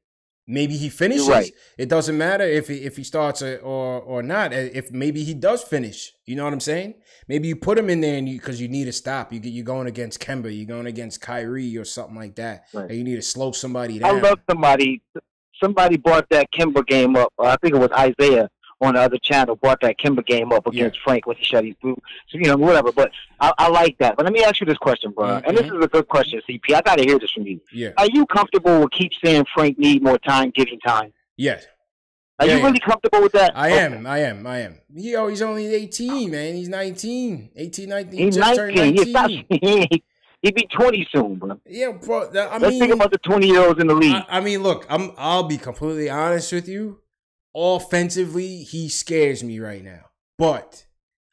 Maybe he finishes. Right. It doesn't matter if he starts or not. If maybe he does finish, you know what I'm saying? Maybe you put him in there because you need to stop. You're going against Kemba, you're going against Kyrie or something like that. Right. And you need to slow somebody down. I love somebody. Somebody brought that Kemba game up. I think it was Isaiah on the other channel brought that Kemba game up against Frank when he shut his through. So, you know, whatever. But I like that. But let me ask you this question, bro. Mm-hmm. And this is a good question, CP. I got to hear this from you. Yeah. Are you comfortable with keep saying Frank need more time, giving time? Yes. Are you really comfortable with that? I am. Yo, he's only 18, man. He's 19. 18, 19. He's 19. He'd be 20 soon, bro. Yeah, bro. Let's think about the 20-year-olds in the league. I mean, look, I'll be completely honest with you. Offensively, he scares me right now. But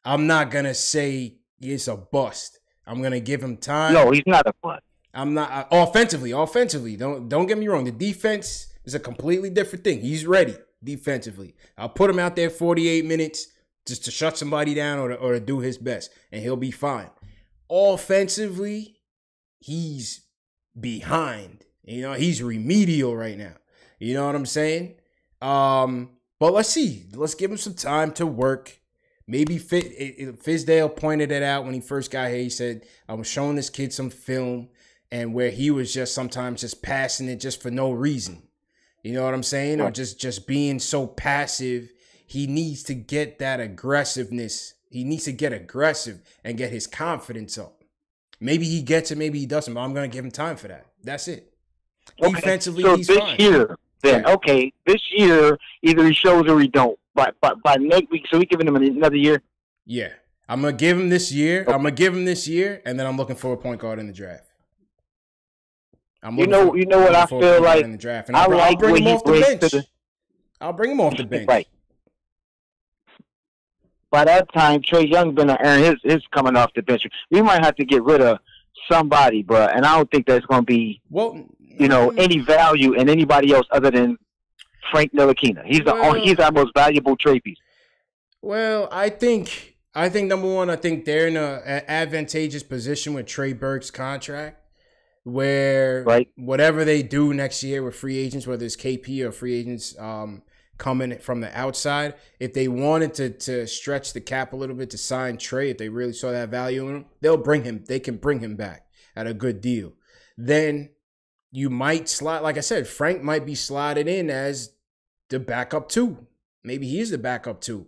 I'm not going to say it's a bust. I'm going to give him time. No, he's not a bust. I'm not offensively. Don't get me wrong. The defense is a completely different thing. He's ready defensively. I'll put him out there 48 minutes just to shut somebody down or to do his best, and he'll be fine. Offensively, he's behind. You know, he's remedial right now. You know what I'm saying? But let's see. Let's give him some time to work. Maybe Fizdale pointed it out when he first got here. He said, I was showing this kid some film, and where he was just sometimes just passing it just for no reason. You know what I'm saying? Or just being so passive. He needs to get that aggressiveness. He needs to get aggressive and get his confidence up. Maybe he gets it, maybe he doesn't, but I'm going to give him time for that. That's it. Okay. Defensively, so he's this fine. Year, then, okay, this year, either he shows or he don't. By next week, so we giving him another year? Yeah. I'm going to give him this year. Okay. I'm going to give him this year, and then I'm looking for a point guard in the draft. You know what I feel like? In the draft. And I'll bring him off the bench. I'll bring him off the bench. Right. By that time, Trae Young been earn his coming off the bench. We might have to get rid of somebody, bro. And I don't think there's going to be, any value in anybody else other than Frank Ntilikina. He's our most valuable trade piece. Well, I think number one, I think they're in an advantageous position with Trey Burke's contract, where whatever they do next year with free agents, whether it's KP or free agents coming from the outside, if they wanted to stretch the cap a little bit to sign Trey, if they really saw that value in him, they can bring him back at a good deal. Then you might slide, like I said, Frank might be slotted in as the backup too. Maybe he's the backup too.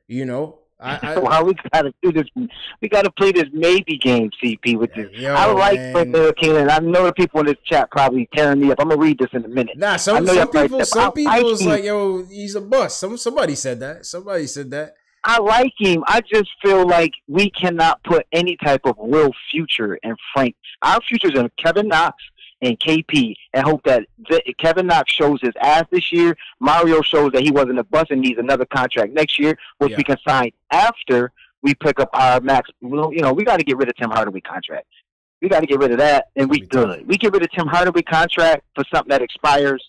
You know, Well, we gotta do this. We gotta play this maybe game, CP. With this, I like Frank Ntilikina. I know the people in this chat probably tearing me up. I'm gonna read this in a minute. Nah, some people is like, yo, he's a bust. Somebody said that. I like him. I just feel like we cannot put any type of real future in Frank. Our future's in Kevin Knox and KP, and hope that Kevin Knox shows his ass this year. Mario shows that he wasn't a bust and needs another contract next year, which we can sign after we pick up our max. You know, we got to get rid of Tim Hardaway contract. We got to get rid of that, and we good. We get rid of Tim Hardaway contract for something that expires.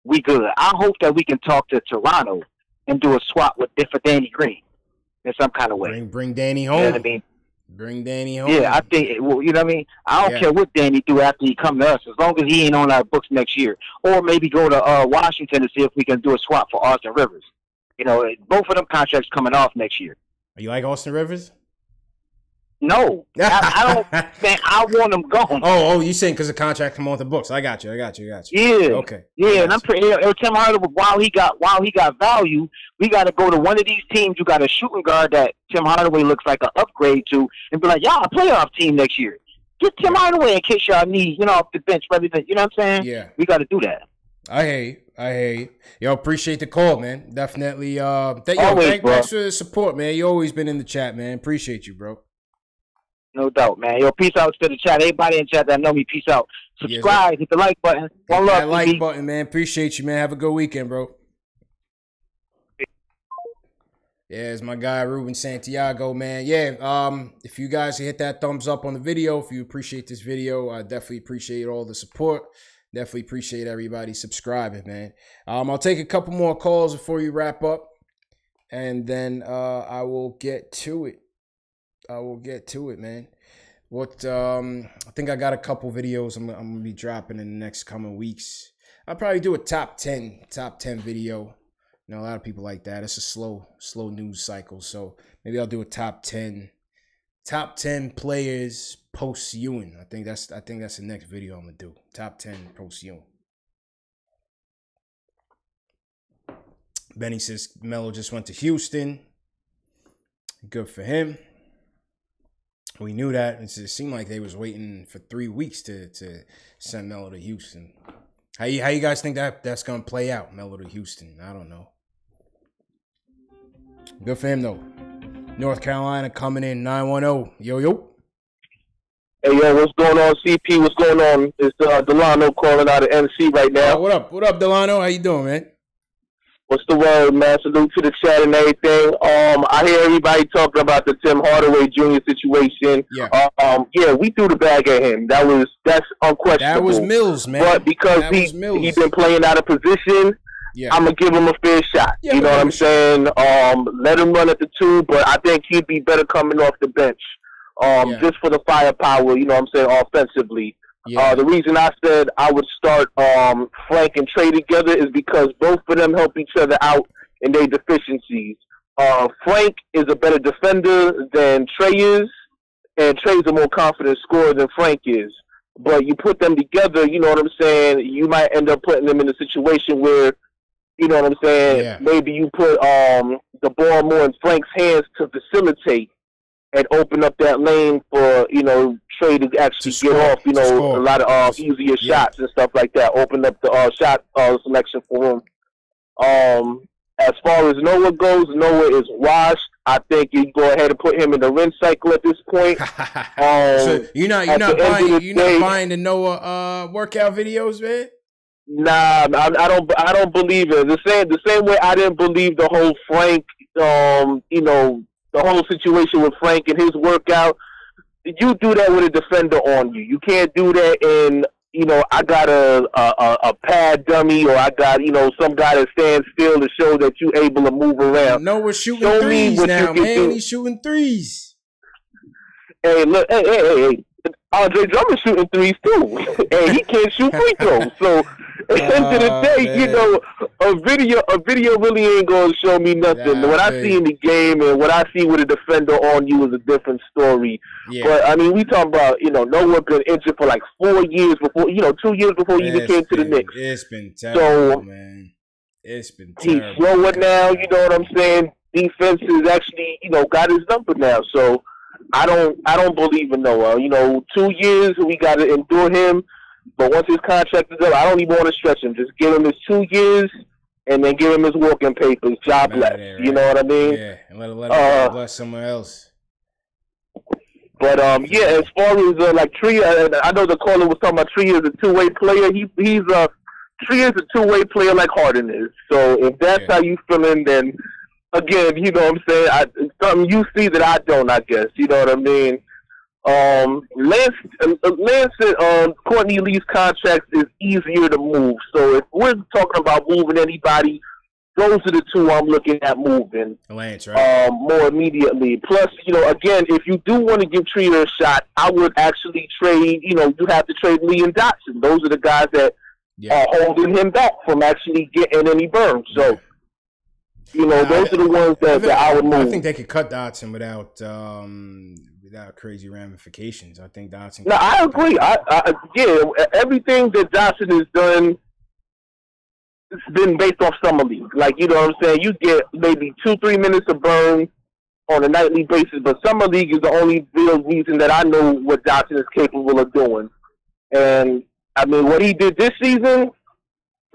We good. I hope that we can talk to Toronto and do a swap for Danny Green in some kind of way. Bring Danny home. You know what I mean? Bring Danny home. Yeah, I think, well, you know what I mean? I don't care what Danny do after he come to us, as long as he ain't on our books next year. Or maybe go to Washington to see if we can do a swap for Austin Rivers. You know, both of them contracts coming off next year. You like Austin Rivers? No. I don't think I want him gone. Oh, you saying because the contract come off the books. I got you. Yeah. Okay. Yeah, and I'm pretty Tim Hardaway, while he got value, we got to go to one of these teams. You got a shooting guard that Tim Hardaway looks like an upgrade to, and be like, y'all a playoff team next year. Get Tim Hardaway in case y'all need, off the bench rather than, you know what I'm saying? Yeah. We got to do that. I hear you. Yo, appreciate the call, man. Definitely. Thanks for the support, man. You always been in the chat, man. Appreciate you, bro. No doubt, man. Yo, peace out to the chat. Everybody in chat that know me, peace out. Subscribe, hit the like button. One love, that like button, man. Appreciate you, man. Have a good weekend, bro. Yeah, it's my guy Ruben Santiago, man. Yeah, if you guys hit that thumbs up on the video, if you appreciate this video, I definitely appreciate all the support. Definitely appreciate everybody subscribing, man. I'll take a couple more calls before you wrap up, and then I will get to it. Man. I think I got a couple videos I'm gonna be dropping in the next coming weeks. I'll probably do a top 10 video. You know, a lot of people like that. It's a slow news cycle. So maybe I'll do a top 10 players post Ewing. I think that's the next video I'm gonna do. Top 10 post Ewing. Benny says Melo just went to Houston. Good for him. We knew that. It seemed like they was waiting for 3 weeks to send Melo to Houston. How you guys think that's gonna play out? Melo to Houston? I don't know. Good for him though. North Carolina coming in 910. Yo. Hey, yo, what's going on, CP? What's going on? It's Delano calling out of NC right now. What up? What up, Delano? How you doing, man? What's the word, man? Salute to the chat and everything. I hear everybody talking about the Tim Hardaway Jr. situation. Yeah. We threw the bag at him. That's unquestionable. That was Mills, man. But because he's been playing out of position, I'm gonna give him a fair shot. You know what I'm saying? Let him run at the 2, but I think he'd be better coming off the bench. Just for the firepower, you know what I'm saying, offensively. The reason I said I would start Frank and Trey together is because both of them help each other out in their deficiencies. Frank is a better defender than Trey is, and Trey's a more confident scorer than Frank is. But you put them together, you know what I'm saying, you might end up putting them in a situation where, you know what I'm saying, maybe you put the ball more in Frank's hands to facilitate and open up that lane for, you know, Trey to actually get off, you know, a lot of easier shots and stuff like that. Open up the shot selection for him. As far as Noah goes, Noah is washed. I think you go ahead and put him in the rinse cycle at this point. So you're not buying the Noah workout videos, man? Nah, I don't believe it. The same way I didn't believe the whole Frank, you know, the whole situation with Frank and his workout. You do that with a defender on you. You can't do that in, you know, I got a pad dummy, or I got, you know, some guy that stands still to show that you're able to move around. No, we're shooting threes now, man. He's shooting threes. Hey, look, hey. Andre Drummond's shooting threes too, and he can't shoot free throws. So at the end of the day, you know, a video really ain't gonna show me nothing. What I see in the game and what I see with a defender on you is a different story. But I mean, we talking about, you know, Noah been injured for like 4 years before, you know, 2 years before he even came to the Knicks. It's been terrible, man. It's been terrible. He's slower now. You know what I'm saying? Defense is actually, you know, got his number now. So I don't believe in Noah. You know, 2 years we got to endure him. But once his contract is up, I don't even want to stretch him. Just give him his 2 years and then give him his working papers. Job bless. Right. You know what I mean? Yeah, and let him bless someone else. But as far as like Tree, I know the caller was talking about Tree as a two-way player. Tree is a two-way player like Harden is. So if that's how you feeling, then again, you know what I'm saying, something you see that I don't, I guess. You know what I mean? Lance and Courtney Lee's contract is easier to move. So if we're talking about moving anybody, those are the two I'm looking at moving. Lance, right? More immediately. Plus, you know, again, if you do want to give Trier a shot, I would actually trade, you know, you have to trade Lee and Dotson. Those are the guys that are holding him back from actually getting any burn. So, you know, those are the ones that I would move. I think they could cut Dotson without crazy ramifications. I think Dotson. No, I agree. Everything that Dotson has done, it's been based off summer league. Like, you know what I'm saying? You get maybe 2-3 minutes of burn on a nightly basis, but summer league is the only real reason that I know what Dotson is capable of doing. And I mean, what he did this season,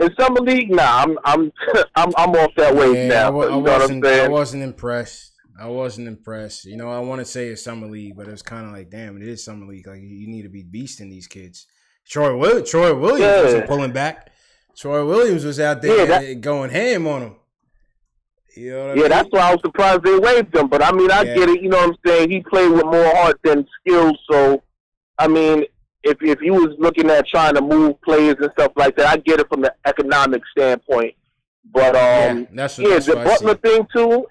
In summer league, nah, I'm off that wave now. I wasn't impressed. I want to say it's summer league, but it's kind of like, damn, it is summer league. Like, you need to be beasting these kids. Troy Williams wasn't pulling back. Troy Williams was out there going ham on him. You know what I mean? That's why I was surprised they waived him. But I mean, I get it. You know what I'm saying? He played with more heart than skill. So, I mean, if you was looking at trying to move players and stuff like that, I get it from the economic standpoint. But the Butler thing too.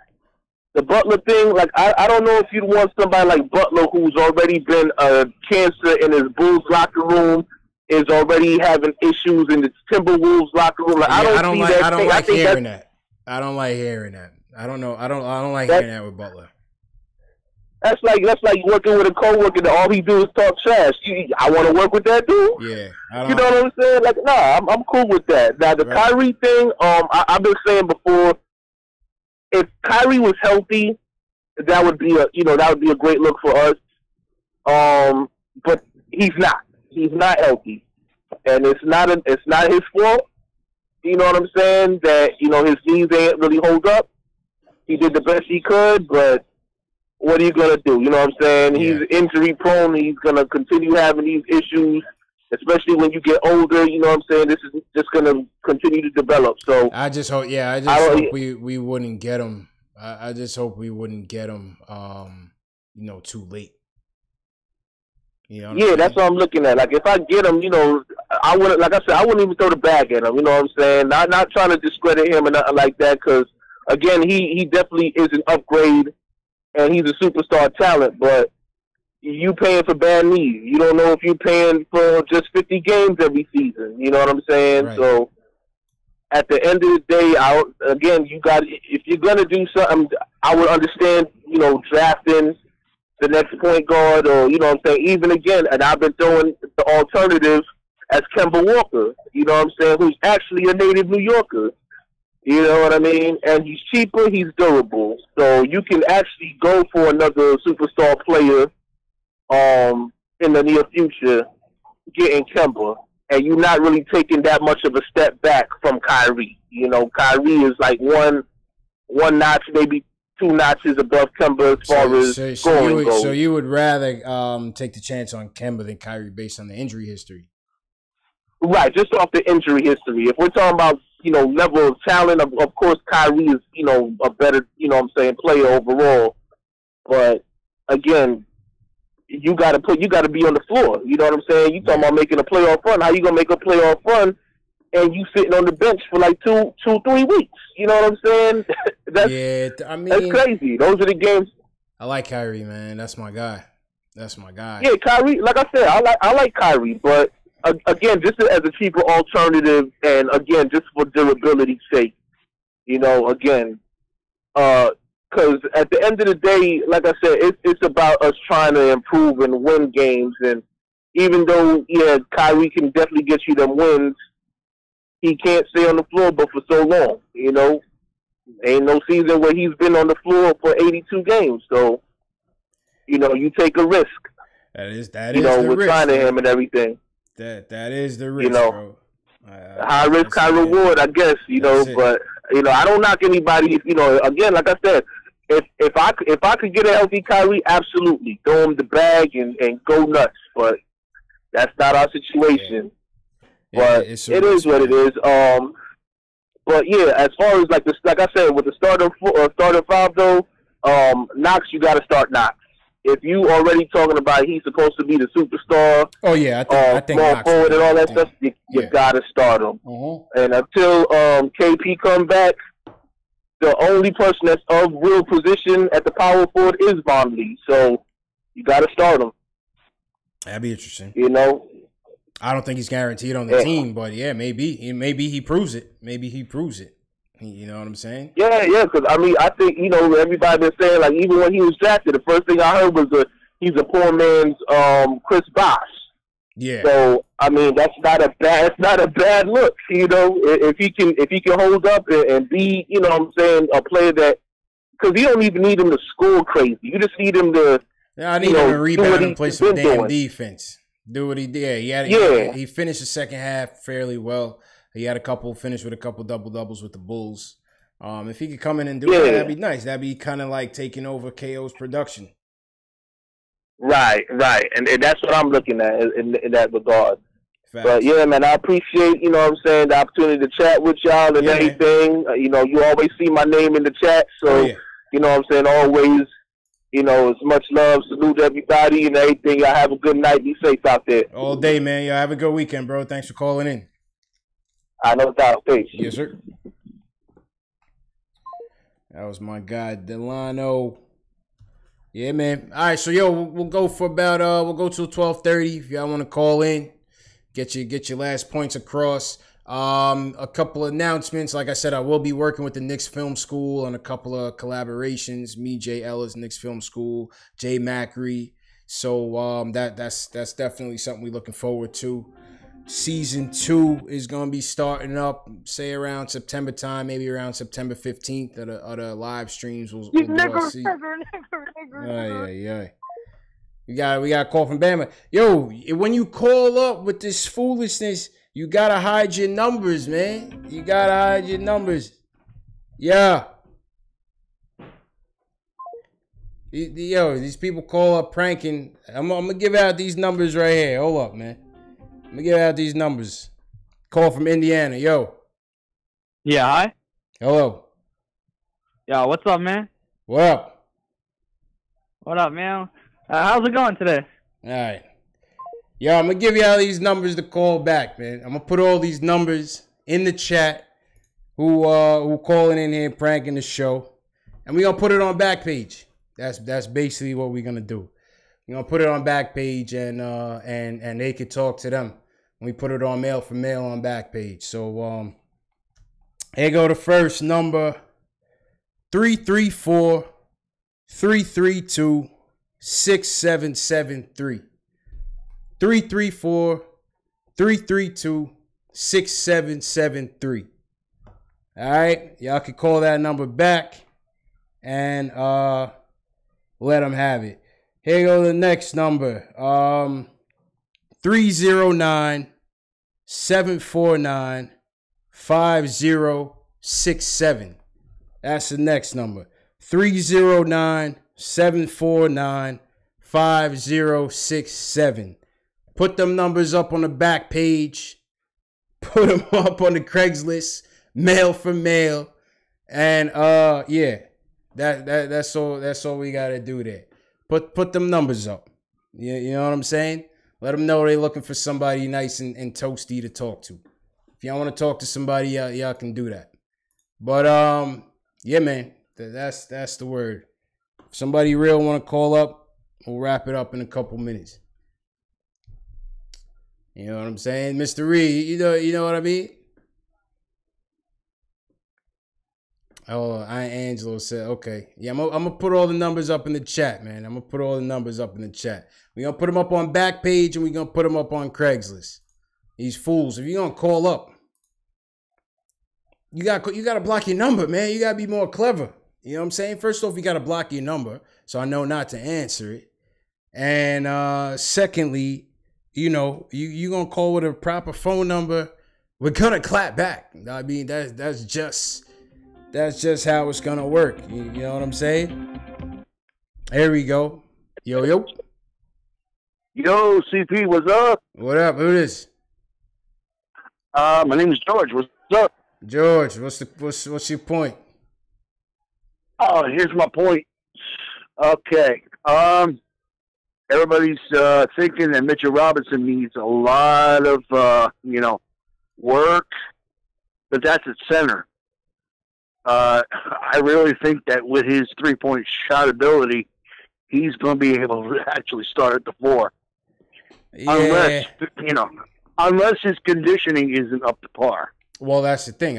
The Butler thing, like I don't know if you'd want somebody like Butler who's already been a cancer in his Bulls locker room, is already having issues in the Timberwolves locker room. Like, I don't like hearing that. I don't like hearing that. I don't know. I don't like hearing that with Butler. That's like working with a coworker that all he do is talk trash. I want to work with that dude. Yeah, you know what I'm saying? Like, nah, I'm cool with that. Now the Kyrie thing, I've been saying before, if Kyrie was healthy, that would be a great look for us. But he's not. He's not healthy, and it's not his fault. You know what I'm saying? That his knees ain't really hold up. He did the best he could, but what are you going to do? You know what I'm saying? Yeah. He's injury prone. He's going to continue having these issues, especially when you get older. You know what I'm saying? This is just going to continue to develop. So I just hope, hope we wouldn't get him. I just hope we wouldn't get him, too late. You know that's what I'm looking at. Like, if I get him, I wouldn't, like I said, I wouldn't even throw the bag at him. You know what I'm saying? Not trying to discredit him and nothing like that, because, again, he definitely is an upgrade. And he's a superstar talent, but you paying for bad knees. You don't know if you're paying for just 50 games every season. You know what I'm saying? Right. So at the end of the day, if you're gonna do something, I would understand, drafting the next point guard, or what I'm saying, even again, and I've been throwing the alternative as Kemba Walker. You know what I'm saying? Who's actually a native New Yorker. You know what I mean? And he's cheaper, he's durable. So you can actually go for another superstar player in the near future, getting Kemba. And you're not really taking that much of a step back from Kyrie. Kyrie is like one notch, maybe two notches above Kemba as far as scoring goes. So you would rather take the chance on Kemba than Kyrie based on the injury history? Right, just off the injury history. If we're talking about level of talent, of course, Kyrie is, a better, player overall. But again, you got to be on the floor. You know what I'm saying? You talking about making a playoff run. How you gonna make a playoff run and you sitting on the bench for like 2-3 weeks? You know what I'm saying? That's crazy. Those are the games. I like Kyrie, man. That's my guy. Yeah, Kyrie. Like I said, I like Kyrie, but. Again, just as a cheaper alternative, and again, just for durability's sake, because at the end of the day, like I said, it's about us trying to improve and win games. And even though, Kyrie can definitely get you them wins, he can't stay on the floor but for so long. Ain't no season where he's been on the floor for 82 games. So, you take a risk. That is the with risk, signing him and everything. That is the risk, bro. High risk, high reward, I guess. But I don't knock anybody. Again, like I said, if I could get a healthy Kyrie, absolutely throw him the bag and go nuts. But that's not our situation. But it is what it is. But yeah, as far as like I said, with the starting five though, Knox, you got to start Knox. If you already talking about he's supposed to be the superstar, I think going forward and all that stuff, you gotta start him. And until KP come back, the only person that's of real position at the power forward is Von Lee. So you gotta start him. That'd be interesting. I don't think he's guaranteed on the team, but maybe he proves it. You know what I'm saying? Yeah, because, I think, everybody been saying, like, even when he was drafted, the first thing I heard was he's a poor man's Chris Bosh. Yeah. So, that's not a bad look, if he can hold up and be, a player that, because you don't even need him to score crazy. You just need him to, I need him to rebound and play some damn defense. Do what he did. He finished the second half fairly well. He had finished with a couple double-doubles with the Bulls. If he could come in and do that, that'd be nice. That'd be kind of like taking over KO's production. Right. And that's what I'm looking at in that regard. Facts. But, yeah, man, I appreciate, you know what I'm saying, the opportunity to chat with y'all and everything. You know, you always see my name in the chat. So, you know what I'm saying, always, you know, as much love. Salute to everybody and everything. Y'all have a good night. Be safe out there. All day, man. Y'all have a good weekend, bro. Thanks for calling in. I know that. Peace. Yes, sir. That was my guy, Delano. Yeah, man. All right, so, we'll go for about, we'll go till 12:30 if y'all want to call in. Get your last points across. A couple of announcements. Like I said, I will be working with the Knicks Film School on a couple of collaborations. Me, Jay Ellis, Knicks Film School, Jay Macri. So that's definitely something we're looking forward to. Season 2 is gonna be starting up, say around September time, maybe around September 15th. Of the live streams. We'll do our season. We got a call from Bama. Yo, when you call up with this foolishness, you gotta hide your numbers, man. You gotta hide your numbers. Yeah. Yo, these people call up pranking. I'm gonna give out these numbers right here. Hold up, man. I'm gonna give out these numbers. Call from Indiana. Yo. Yeah, hi. Hello. Yo, what's up, man? What up? What up, man? How's it going today? All right. Yo, I'm going to give you all these numbers to call back, man. I'm going to put all these numbers in the chat who calling in here pranking the show. And we're going to put it on Backpage. That's basically what we're going to do. We're going to put it on Backpage and they could talk to them. We put it on Mail for Mail on Backpage. So here go the first number. 334-332-6773. 334-332-6773. All right, y'all can call that number back and let them have it. Here go the next number. 309-749-5067. That's the next number. 309-749-5067. Put them numbers up on the back page. Put them up on the Craigslist. Mail for Mail. And that's all we gotta do there. Put them numbers up. You know what I'm saying? Let them know they're looking for somebody nice and toasty to talk to. If y'all want to talk to somebody, y'all can do that. But yeah, man. That's the word. If somebody real want to call up, we'll wrap it up in a couple minutes. You know what I'm saying? Mr. Reed, you know what I mean? Oh, Angelo said, okay. Yeah, I'm gonna put all the numbers up in the chat, man. I'm gonna put all the numbers up in the chat. We're gonna put them up on Backpage and we're gonna put them up on Craigslist. These fools, if you're gonna call up, you gotta block your number, man. You gotta be more clever. You know what I'm saying? First off, you got to block your number so I know not to answer it. And secondly, you know, you going to call with a proper phone number. We're going to clap back. I mean, that's just how it's going to work. You know what I'm saying? Here we go. Yo. Yo, CP, what's up? What up? Who is? My name is George. What's up? George, what's your point? Oh, here's my point. Okay. Everybody's thinking that Mitchell Robinson needs a lot of, work, but that's at center. I really think that with his three-point shot ability, he's going to be able to actually start at the 4. Yeah. Unless his conditioning isn't up to par. Well, that's the thing.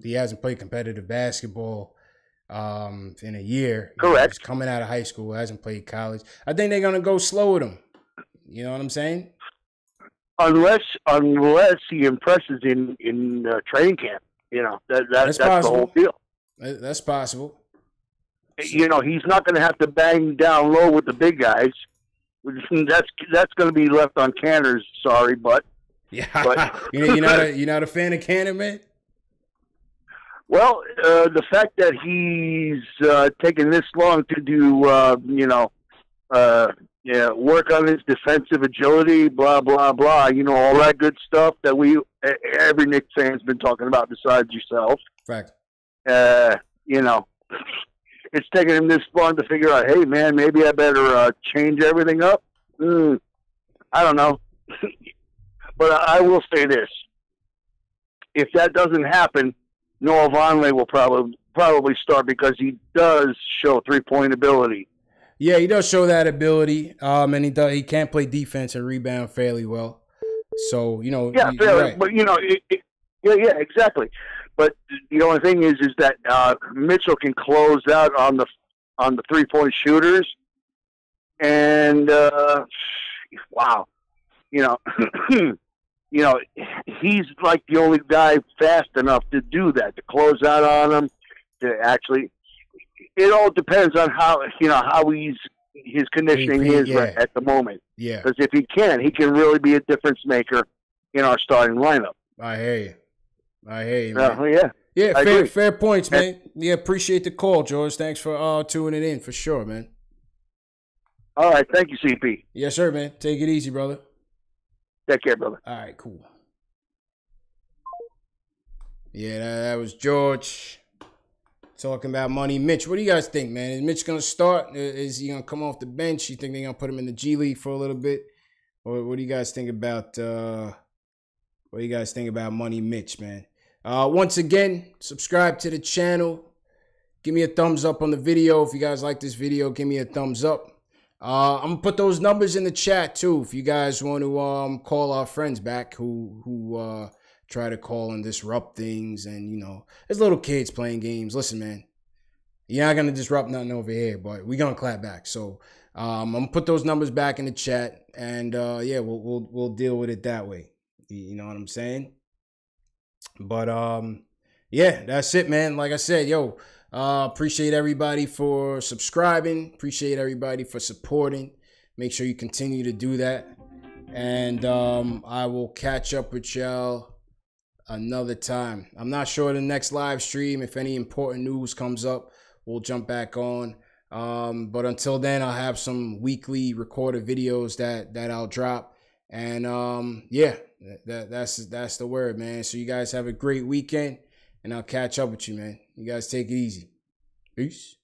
He hasn't played competitive basketball in a year. Correct. He's coming out of high school, hasn't played college. I think they're gonna go slow with him. You know what I'm saying? Unless he impresses in training camp, that's the whole deal. That's possible. He's not going to have to bang down low with the big guys. That's going to be left on Canners. Sorry, but Yeah, But you're not a fan of Cannon, man? Well, the fact that he's taken this long to do, work on his defensive agility, blah blah blah. All that good stuff that every Knicks fan's been talking about besides yourself. Fact. It's taken him this long to figure out, hey man, maybe I better change everything up. I don't know, but I will say this: if that doesn't happen, Noah Vonleh will probably start because he does show 3-point ability. Yeah, he does show that ability, and he can play defense and rebound fairly well. So yeah, fairly, right. But yeah, exactly. But the only thing is that Mitchell can close out on the 3-point shooters, and wow, he's like the only guy fast enough to do that, to close out on him, to actually. It all depends on how his conditioning is right at the moment. Yeah, because if he can really be a difference maker in our starting lineup. I hear you, man. Yeah, fair points, man. Yeah, appreciate the call, George. Thanks for tuning in for sure, man. All right, thank you, CP. Yes, sir, man. Take it easy, brother. Take care, brother. All right, cool. Yeah, that was George talking about Money Mitch. What do you guys think, man? Is Mitch going to start? Is he going to come off the bench? You think they're going to put him in the G League for a little bit? Or what do you guys think about Money Mitch, man? Once again, subscribe to the channel. Give me a thumbs up on the video. If you guys like this video, give me a thumbs up. I'm going to put those numbers in the chat, too, if you guys want to call our friends back who try to call and disrupt things. And, there's little kids playing games. Listen, man, you're not going to disrupt nothing over here, but we're going to clap back. So I'm going to put those numbers back in the chat, and, we'll deal with it that way. You know what I'm saying? But, that's it, man. Like I said, appreciate everybody for subscribing. Appreciate everybody for supporting. Make sure you continue to do that. And I will catch up with y'all another time. I'm not sure the next live stream, if any important news comes up, we'll jump back on. But until then, I'll have some weekly recorded videos that I'll drop. And that's the word, man. So you guys have a great weekend, and I'll catch up with you, man. You guys take it easy. Peace.